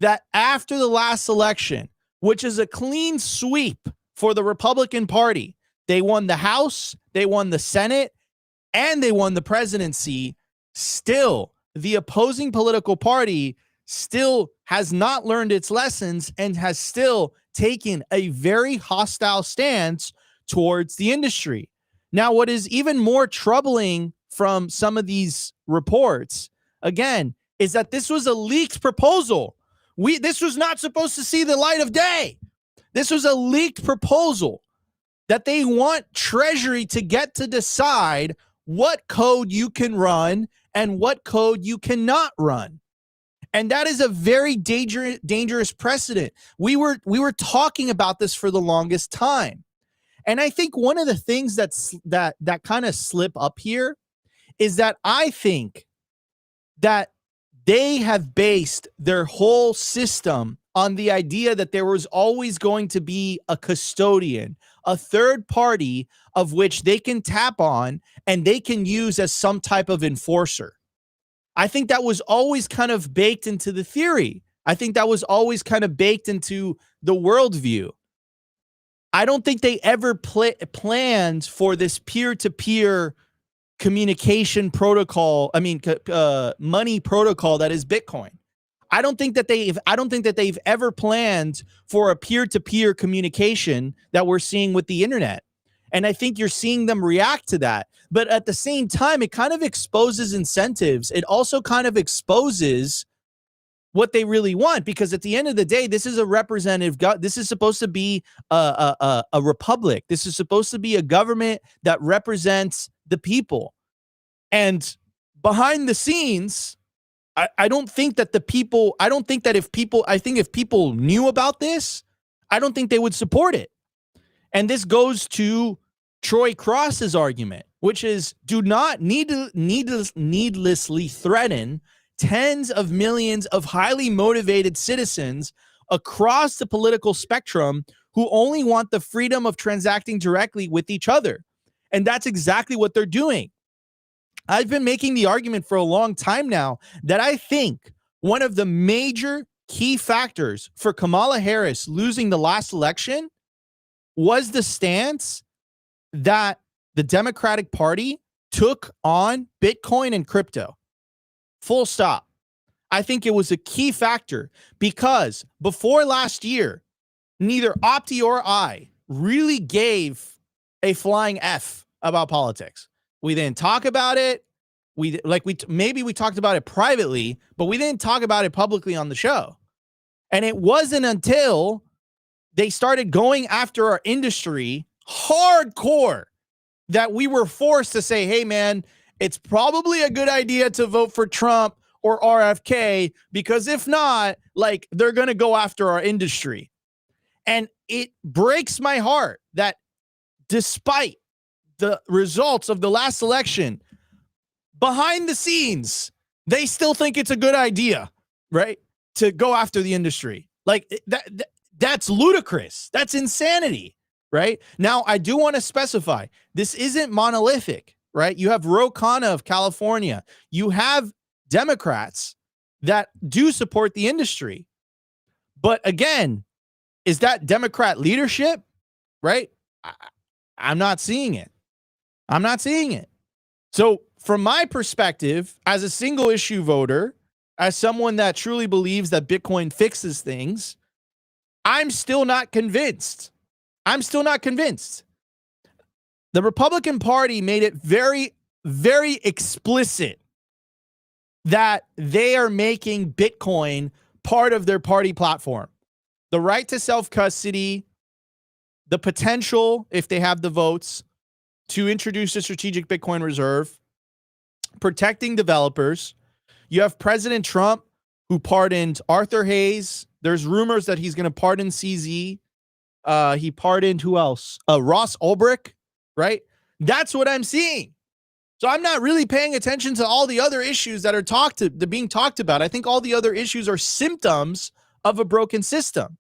that after the last election, which is a clean sweep for the Republican Party, they won the House, they won the Senate, and they won the presidency. Still, the opposing political party still has not learned its lessons and has still taken a very hostile stance towards the industry. Now, what is even more troubling from some of these reports, again, is that this was a leaked proposal. This was not supposed to see the light of day. This was a leaked proposal that they want Treasury to get to decide what code you can run and what code you cannot run. And that is a very dangerous precedent. We were talking about this for the longest time. And I think one of the things that kind of slip up here is that I think that they have based their whole system on the idea that there was always going to be a custodian, a third party of which they can tap on and they can use as some type of enforcer. I think that was always kind of baked into the theory. I think that was always kind of baked into the worldview. I don't think they ever planned for this peer-to-peer communication protocol. Money protocol that is Bitcoin. I don't think that they've ever planned for a peer-to-peer communication that we're seeing with the internet. And I think you're seeing them react to that. But at the same time, it kind of exposes incentives. It also kind of exposes what they really want, because at the end of the day, this is a representative. This is supposed to be a republic. This is supposed to be a government that represents the people. And behind the scenes, I don't think that if people knew about this, I don't think they would support it. And this goes to Troy Cross's argument, which is do not needlessly threaten tens of millions of highly motivated citizens across the political spectrum who only want the freedom of transacting directly with each other. And that's exactly what they're doing. I've been making the argument for a long time now that I think one of the major key factors for Kamala Harris losing the last election was the stance that the Democratic Party took on Bitcoin and crypto. Full stop. I think it was a key factor because before last year, neither Opti or I really gave a flying F about politics. We didn't talk about it. Maybe we talked about it privately, but we didn't talk about it publicly on the show. And it wasn't until they started going after our industry hardcore that we were forced to say, hey, man, it's probably a good idea to vote for Trump or RFK, because if not, they're going to go after our industry. And it breaks my heart that despite the results of the last election, behind the scenes, they still think it's a good idea, right, to go after the industry. Like that's ludicrous. That's insanity, right? Now, I do want to specify, this isn't monolithic, right? You have Ro Khanna of California. You have Democrats that do support the industry. But again, is that Democrat leadership, right? I'm not seeing it. I'm not seeing it. So from my perspective, as a single issue voter, as someone that truly believes that Bitcoin fixes things, I'm still not convinced. I'm still not convinced. The Republican Party made it very, very explicit that they are making Bitcoin part of their party platform. The right to self-custody, the potential, if they have the votes, to introduce a strategic Bitcoin reserve, protecting developers. You have President Trump, who pardoned Arthur Hayes. There's rumors that he's going to pardon CZ. He pardoned who else? Ross Ulbricht, right? That's what I'm seeing. So I'm not really paying attention to all the other issues that are being talked about. I think all the other issues are symptoms of a broken system.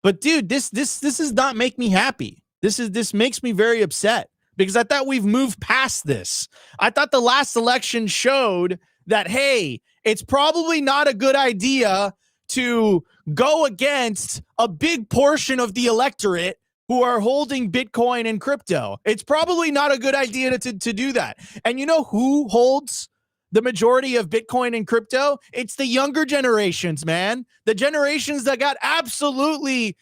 But dude, this does not make me happy. This makes me very upset because I thought we've moved past this. I thought the last election showed that, hey, it's probably not a good idea to go against a big portion of the electorate who are holding Bitcoin and crypto. It's probably not a good idea to do that. And you know who holds the majority of Bitcoin and crypto? It's the younger generations, man. The generations that got absolutely,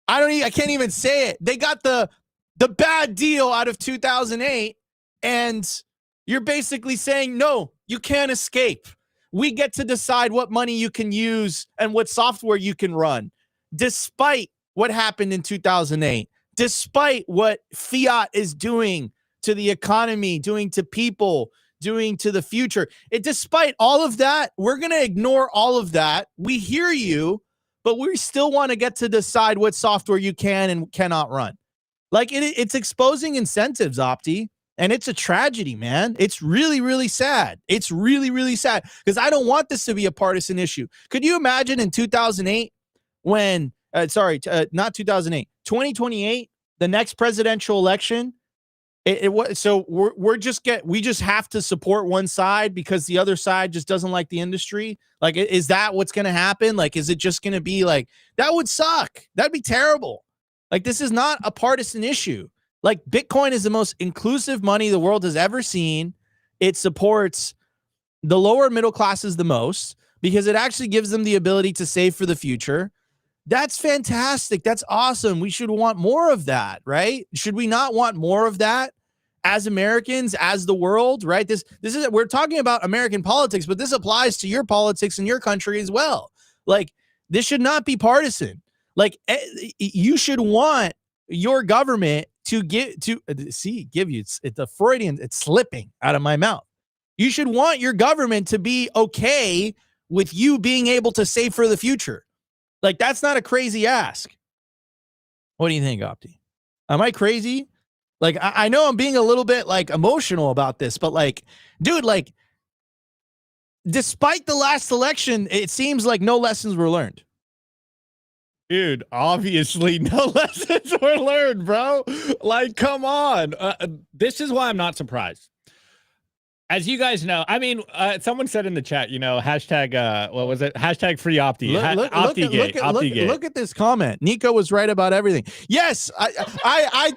I can't even say it. They got the bad deal out of 2008. And you're basically saying, no, you can't escape. We get to decide what money you can use and what software you can run, despite what happened in 2008, despite what fiat is doing to the economy, doing to people, doing to the future. Despite all of that, we're going to ignore all of that. We hear you, but we still want to get to decide what software you can and cannot run. Like it's exposing incentives, Opti. And it's a tragedy, man. It's really, really sad. It's really, really sad because I don't want this to be a partisan issue. Could you imagine in 2008 when, not 2008, 2028, the next presidential election? So we just have to support one side because the other side just doesn't like the industry. Like, is that what's going to happen? Like, is it just going to be like, that would suck. That'd be terrible. Like, this is not a partisan issue. Like, Bitcoin is the most inclusive money the world has ever seen. It supports the lower middle classes the most because it actually gives them the ability to save for the future. That's fantastic. That's awesome. We should want more of that, right? Should we not want more of that as Americans, as the world, right? This is, we're talking about American politics, but this applies to your politics in your country as well. Like, this should not be partisan. Like, you should want your government to give you, it's the Freudian, it's slipping out of my mouth. You should want your government to be okay with you being able to save for the future. Like, that's not a crazy ask. What do you think, Opti? Am I crazy? Like, I know I'm being a little bit like emotional about this, but like, dude, like, despite the last election, it seems like no lessons were learned. Dude, obviously no lessons were learned, bro. Like, come on. This is why I'm not surprised. As you guys know, I mean, someone said in the chat, you know, hashtag, what was it? Hashtag free Opti. Look at this comment. Nico was right about everything. Yes, I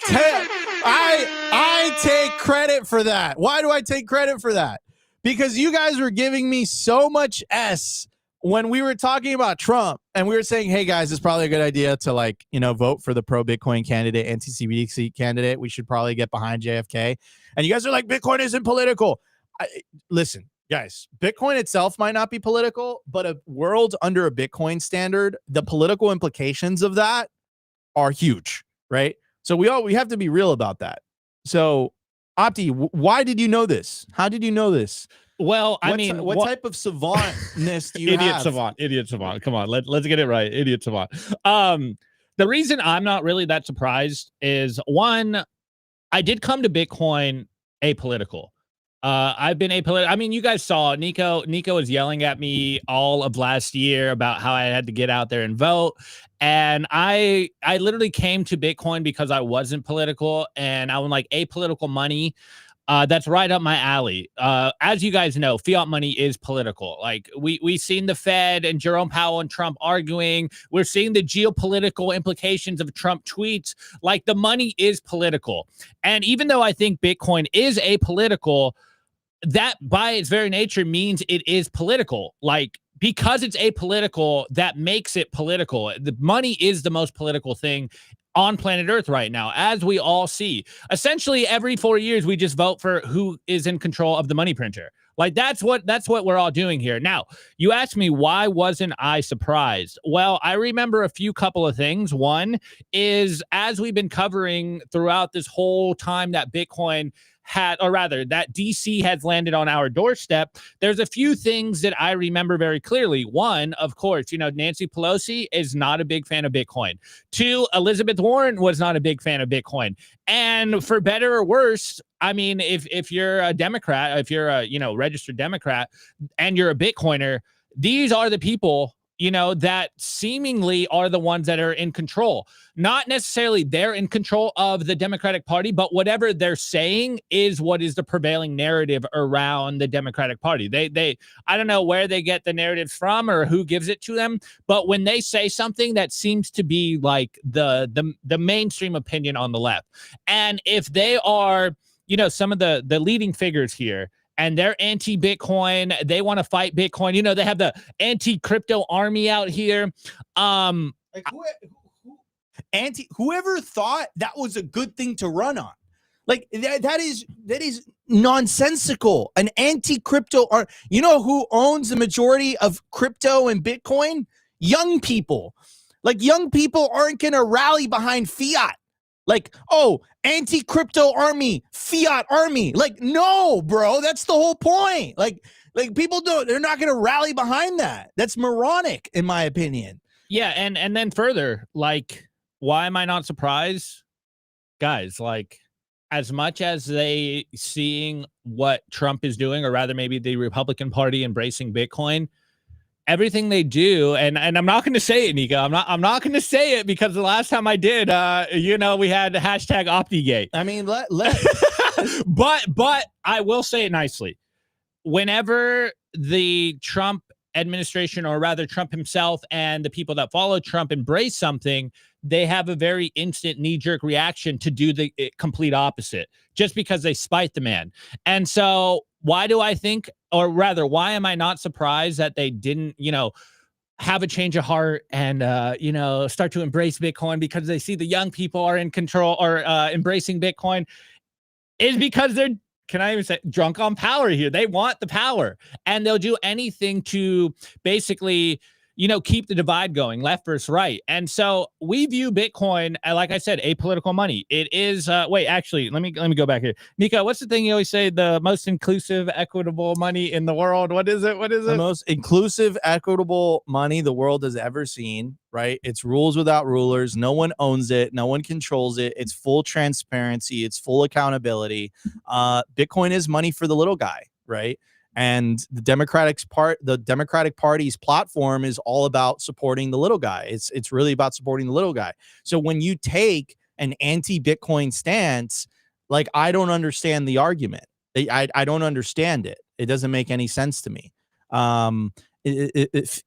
take credit for that. Why do I take credit for that? Because you guys were giving me so much S when we were talking about Trump and we were saying, hey guys, it's probably a good idea to, like, you know, vote for the pro Bitcoin candidate, anti-CBDC candidate. We should probably get behind JFK. And you guys are like, Bitcoin isn't political. Listen, guys, Bitcoin itself might not be political, but a world under a Bitcoin standard, the political implications of that are huge, right? So we have to be real about that. So, Opti, why did you know this? How did you know this? Well, what type of savantness do you have? Idiot savant. Come on, let's get it right. Idiot savant. The reason I'm not really that surprised is, one, I did come to Bitcoin apolitical. I've been apolitical. I mean, you guys saw Nico was yelling at me all of last year about how I had to get out there and vote. And I literally came to Bitcoin because I wasn't political, and I was like, apolitical money. That's right up my alley. As you guys know, fiat money is political. Like we've seen the Fed and Jerome Powell and Trump arguing. We're seeing the geopolitical implications of Trump tweets. Like the money is political. And even though I think Bitcoin is apolitical, that by its very nature means it is political. Like, because it's apolitical, that makes it political. The money is the most political thing on planet Earth right now, as we all see. Essentially, every 4 years, we just vote for who is in control of the money printer. Like, that's what we're all doing here. Now, you asked me, why wasn't I surprised? Well, I remember a couple of things. One is, as we've been covering throughout this whole time that Bitcoin had, or rather that DC has landed on our doorstep, there's a few things that I remember very clearly. One, of course, Nancy Pelosi is not a big fan of Bitcoin. Two, Elizabeth Warren was not a big fan of Bitcoin. And for better or worse, I mean, if you're a Democrat, if you're a, registered Democrat and you're a Bitcoiner, these are the people, that seemingly are the ones that are in control. Not necessarily they're in control of the Democratic Party, but whatever they're saying is what is the prevailing narrative around the Democratic Party. They I don't know where they get the narratives from or who gives it to them, but when they say something, that seems to be like the mainstream opinion on the left. And if they are, some of the leading figures here, and they're anti-Bitcoin, they want to fight Bitcoin. They have the anti-crypto army out here. Like whoever thought that was a good thing to run on? Like that is nonsensical. An anti-crypto army. You know who owns the majority of crypto and Bitcoin? Young people. Like, young people aren't going to rally behind fiat. Like, oh, anti-crypto army, fiat army. Like, no, bro, that's the whole point. Like people they're not going to rally behind that. That's moronic, in my opinion. Yeah, and then further, like, why am I not surprised? Guys, like, as much as they seeing what Trump is doing, or rather maybe the Republican Party embracing Bitcoin, everything they do, and I'm not going to say it, Nico. I'm not going to say it, because the last time I did, we had the hashtag Optigate. I mean, but I will say it nicely. Whenever the Trump administration, or rather Trump himself and the people that follow Trump, embrace something, they have a very instant knee-jerk reaction to do the complete opposite, just because they spite the man. And so why do I think, or rather, why am I not surprised that they didn't, have a change of heart and, start to embrace Bitcoin because they see the young people are in control, or embracing Bitcoin, is because they're, can I even say, drunk on power here. They want the power, and they'll do anything to basically, keep the divide going, left versus right. And so we view Bitcoin, like I said, apolitical money. It is, wait, actually, let me go back here. Nico, what's the thing you always say? The most inclusive, equitable money in the world. What is it? The most inclusive, equitable money the world has ever seen, right? It's rules without rulers. No one owns it. No one controls it. It's full transparency. It's full accountability. Bitcoin is money for the little guy, right? And the Democratic Party's platform is all about supporting the little guy. It's really about supporting the little guy. So when you take an anti-Bitcoin stance, like, I don't understand the argument. I don't understand it. It doesn't make any sense to me.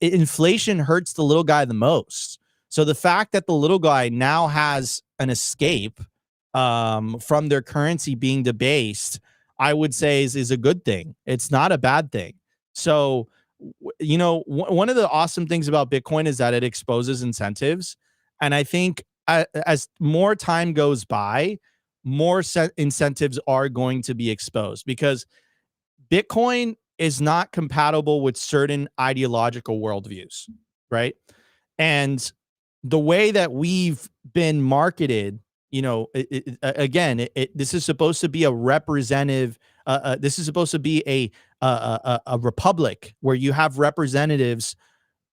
Inflation hurts the little guy the most. So the fact that the little guy now has an escape from their currency being debased, I would say is a good thing. It's not a bad thing. So, one of the awesome things about Bitcoin is that it exposes incentives. And I think as more time goes by, more incentives are going to be exposed, because Bitcoin is not compatible with certain ideological worldviews, right? And the way that we've been marketed, this is supposed to be a representative. This is supposed to be a republic where you have representatives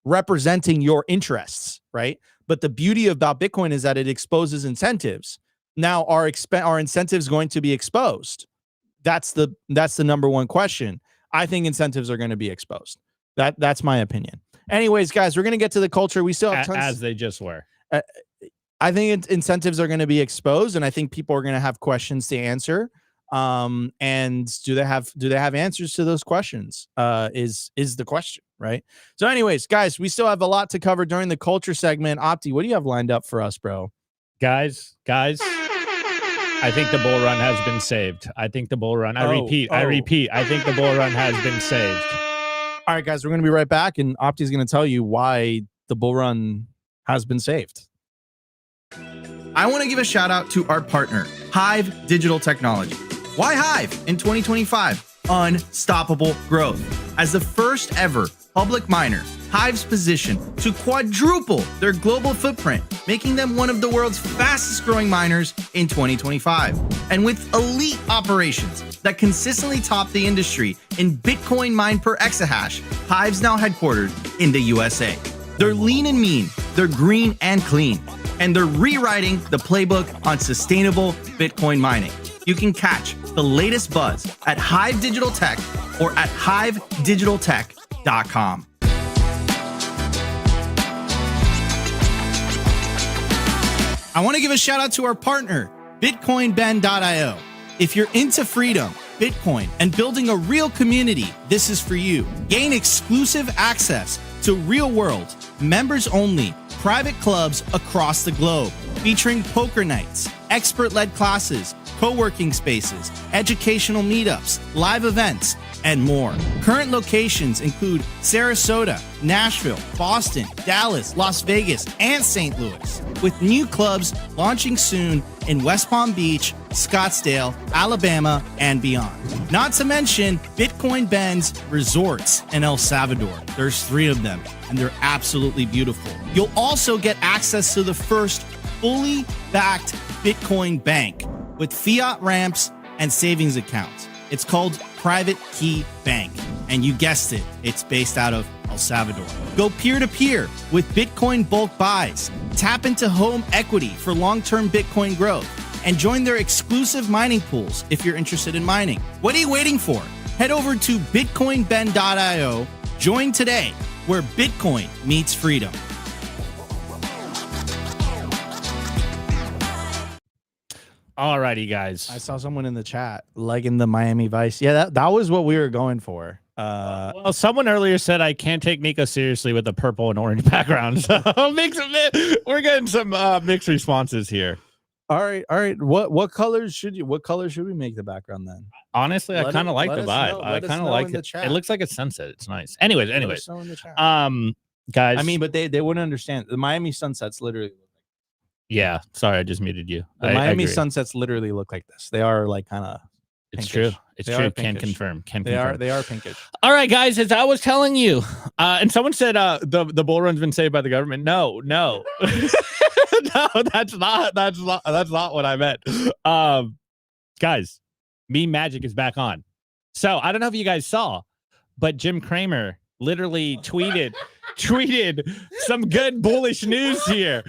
representing your interests, right? But the beauty about Bitcoin is that it exposes incentives. Now, are incentives going to be exposed? That's the number one question. I think incentives are going to be exposed. That's my opinion. Anyways, guys, we're going to get to the culture. We still have tons, as they just were. I think incentives are going to be exposed, and I think people are going to have questions to answer. And do they have answers to those questions? Is the question, right? So anyways, guys, we still have a lot to cover during the culture segment. Opti, what do you have lined up for us, bro? Guys, I think the bull run has been saved. I think the bull run, I repeat, I think the bull run has been saved. All right, guys, we're going to be right back, and Opti is going to tell you why the bull run has been saved. I want to give a shout out to our partner, HIVE Digital Technology. Why HIVE in 2025? Unstoppable growth. As the first ever public miner, HIVE's position to quadruple their global footprint, making them one of the world's fastest growing miners in 2025. And with elite operations that consistently top the industry in Bitcoin mined per exahash, HIVE's now headquartered in the USA. They're lean and mean, they're green and clean, and they're rewriting the playbook on sustainable Bitcoin mining. You can catch the latest buzz at HIVE Digital Tech or at hivedigitaltech.com. I want to give a shout out to our partner, bitcoinben.io. If you're into freedom, Bitcoin, and building a real community, this is for you. Gain exclusive access to real-world, members-only, private clubs across the globe, featuring poker nights, expert-led classes, co-working spaces, educational meetups, live events, and more. Current locations include Sarasota, Nashville, Boston, Dallas, Las Vegas, and St. Louis, with new clubs launching soon in West Palm Beach, Scottsdale, Alabama, and beyond. Not to mention Bitcoin Ben's resorts in El Salvador. There's 3 of them, and they're absolutely beautiful. You'll also get access to the first fully backed Bitcoin bank with fiat ramps and savings accounts. It's called Private Key Bank, and you guessed it, it's based out of El Salvador. Go peer-to-peer with Bitcoin bulk buys, tap into home equity for long-term Bitcoin growth, and join their exclusive mining pools if you're interested in mining. What are you waiting for? Head over to bitcoinben.io, join today, where Bitcoin meets freedom. Alrighty, guys. I saw someone in the chat liking the Miami Vice. Yeah, that was what we were going for. Well, someone earlier said I can't take Nico seriously with a purple and orange background. So we're getting some mixed responses here. All right. What colors should we make the background then? Honestly, I kind of like the vibe. I kind of like it. It looks like a sunset. It's nice. Anyways, guys. I mean, but they wouldn't understand. The Miami sunsets literally. Yeah, sorry, I just muted you. The Miami sunsets literally look like this. They are like kind of. It's true. It's true. Can confirm. They are pinkish. All right, guys. As I was telling you, and someone said the bull run's been saved by the government. No, no, that's not what I meant. Guys, meme magic is back on. So I don't know if you guys saw, but Jim Cramer literally tweeted some good bullish news here.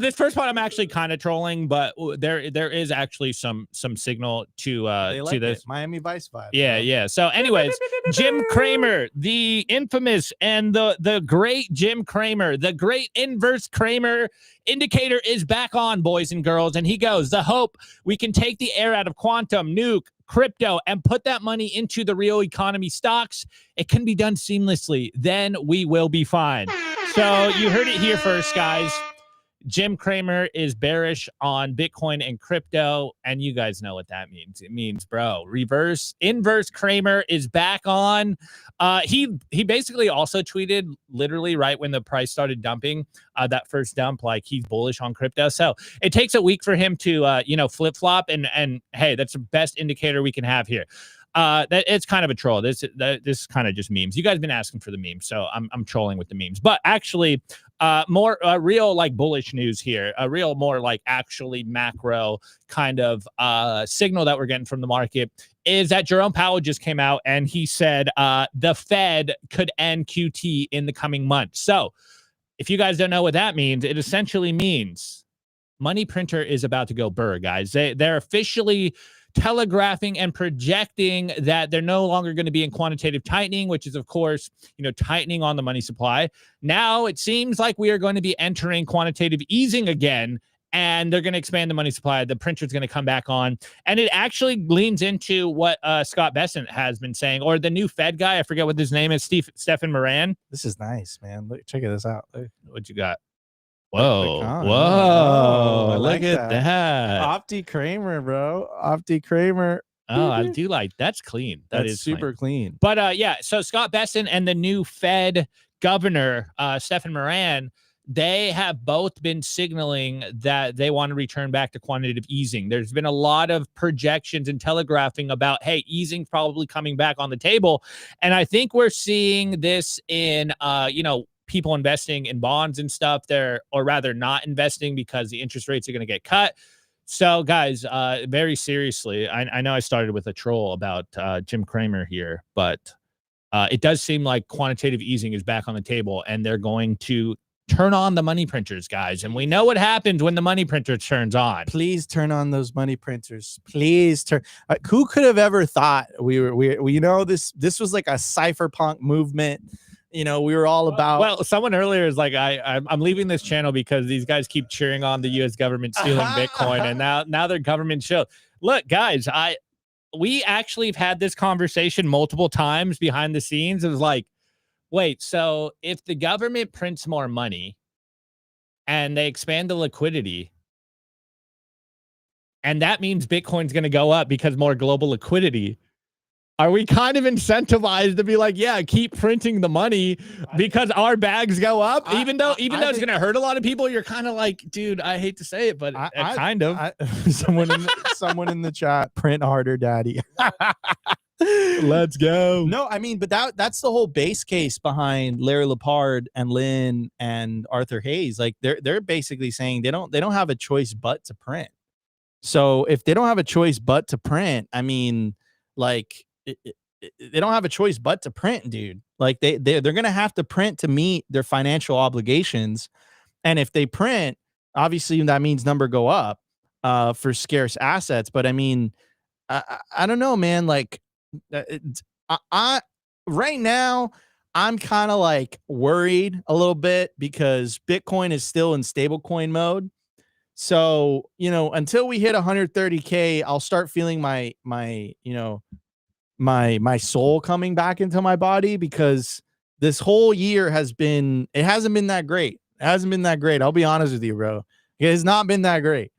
This first part I'm actually kind of trolling, but there is actually some signal to this Miami Vice vibe. Yeah. So anyways, Jim Cramer, the infamous and the great Jim Cramer, the great inverse Cramer indicator is back on, boys and girls, and he goes, the hope we can take the air out of quantum, nuke, crypto, and put that money into the real economy stocks. It can be done seamlessly. Then we will be fine. So you heard it here first, guys. Jim Cramer is bearish on Bitcoin and crypto, and you guys know what that means. It means, bro, inverse Cramer is back on. He basically also tweeted literally right when the price started dumping, that first dump, like he's bullish on crypto. So it takes a week for him to flip flop, and hey, that's the best indicator we can have here. That it's kind of a troll. This is kind of just memes. You guys have been asking for the memes, so I'm trolling with the memes. But actually, more real like bullish news here. A real more like actually macro kind of signal that we're getting from the market is that Jerome Powell just came out and he said the Fed could end QT in the coming months. So If you guys don't know what that means, it essentially means money printer is about to go burr, guys. They're officially telegraphing and projecting that they're no longer going to be in quantitative tightening, which is, of course, tightening on the money supply. Now it seems like we are going to be entering quantitative easing again, and they're going to expand the money supply. The printer's going to come back on. And it actually leans into what Scott Bessent has been saying, or the new Fed guy. I forget what his name is, Stephen Moran. This is nice, man. Look, check this out. Look. What you got? Whoa, I look like at that. Opti Cramer, bro. Opti Cramer. Oh, I do like that's clean. That's super clean. But yeah, so Scott Bessent and the new Fed governor, Stephen Moran, they have both been signaling that they want to return back to quantitative easing. There's been a lot of projections and telegraphing about, hey, easing's probably coming back on the table. And I think we're seeing this in, people investing in bonds and stuff there, or rather not investing because the interest rates are going to get cut. So guys, very seriously, I know I started with a troll about Jim Cramer here, but it does seem like quantitative easing is back on the table, and they're going to turn on the money printers, guys. And we know what happens when the money printer turns on. Please turn on those money printers. Please turn. Who could have ever thought we this was like a cypherpunk movement? We were all about. Well, someone earlier is like, I'm leaving this channel because these guys keep cheering on the U.S. government stealing Bitcoin, and now their government show. Look, guys, we actually have had this conversation multiple times behind the scenes. It was like, wait, so if the government prints more money and they expand the liquidity, and that means Bitcoin's going to go up because more global liquidity, are we kind of incentivized to be like, yeah, keep printing the money because our bags go up? Even though it's going to hurt a lot of people, you're kind of like, dude, I hate to say it, but kind of. Someone in the chat, print harder, daddy. Let's go. No, I mean, but that's the whole base case behind Larry Lepard and Lynn and Arthur Hayes. Like they're basically saying they don't have a choice but to print. So if they don't have a choice but to print, I mean, like they don't have a choice but to print, dude. Like they're gonna have to print to meet their financial obligations, and if they print, obviously that means number go up for scarce assets. But I mean, I don't know, man. Like I right now I'm kind of like worried a little bit because Bitcoin is still in stablecoin mode. So until we hit 130K, I'll start feeling my soul coming back into my body, because this whole year hasn't been that great. It hasn't been that great. I'll be honest with you, bro. It has not been that great.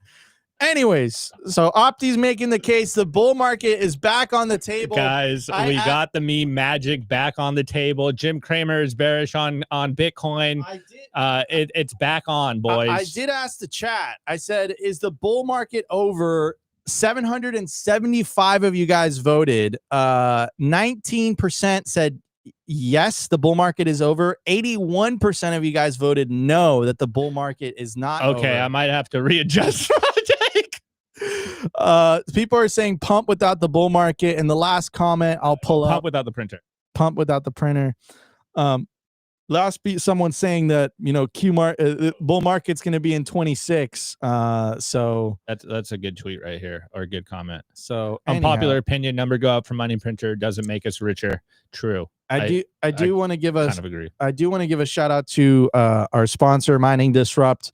Anyways, so Opti's making the case the bull market is back on the table. Guys, we got the meme magic back on the table. Jim Cramer is bearish on Bitcoin. It's back on, boys. I did ask the chat. I said, is the bull market over? 775 of you guys voted. 19% said yes, the bull market is over. 81% of you guys voted no, that the bull market is not okay, over. I might have to readjust. People are saying pump without the bull market. And the last comment I'll pull up. Pump without the printer. Pump without the printer. Last beat, someone saying that bull market's going to be in 26. So that's a good tweet right here, or a good comment. So unpopular opinion, number go up for money printer doesn't make us richer. True. I do want to give us. Kind of agree. I do want to give a shout out to our sponsor, Mining Disrupt.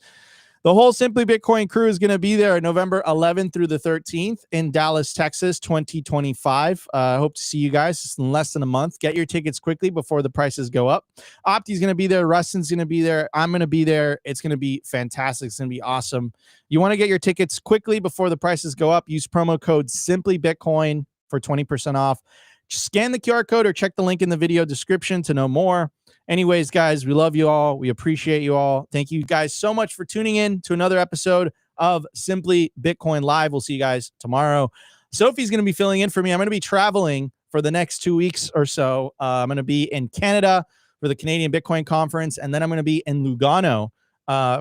The whole Simply Bitcoin crew is going to be there November 11th through the 13th in Dallas, Texas, 2025. I hope to see you guys. It's in less than a month. Get your tickets quickly before the prices go up. Opti's going to be there. Rustin's going to be there. I'm going to be there. It's going to be fantastic. It's going to be awesome. You want to get your tickets quickly before the prices go up. Use promo code Simply Bitcoin for 20% off. Just scan the QR code or check the link in the video description to know more. Anyways, guys, we love you all. We appreciate you all. Thank you guys so much for tuning in to another episode of Simply Bitcoin Live. We'll see you guys tomorrow. Sophie's going to be filling in for me. I'm going to be traveling for the next 2 weeks or so. I'm going to be in Canada for the Canadian Bitcoin Conference, and then I'm going to be in Lugano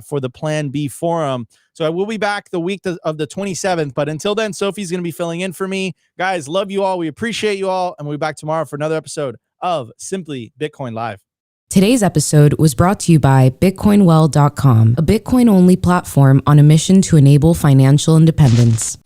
for the Plan B Forum. So I will be back the week of the 27th. But until then, Sophie's going to be filling in for me. Guys, love you all. We appreciate you all. And we'll be back tomorrow for another episode of Simply Bitcoin Live. Today's episode was brought to you by BitcoinWell.com, a Bitcoin-only platform on a mission to enable financial independence.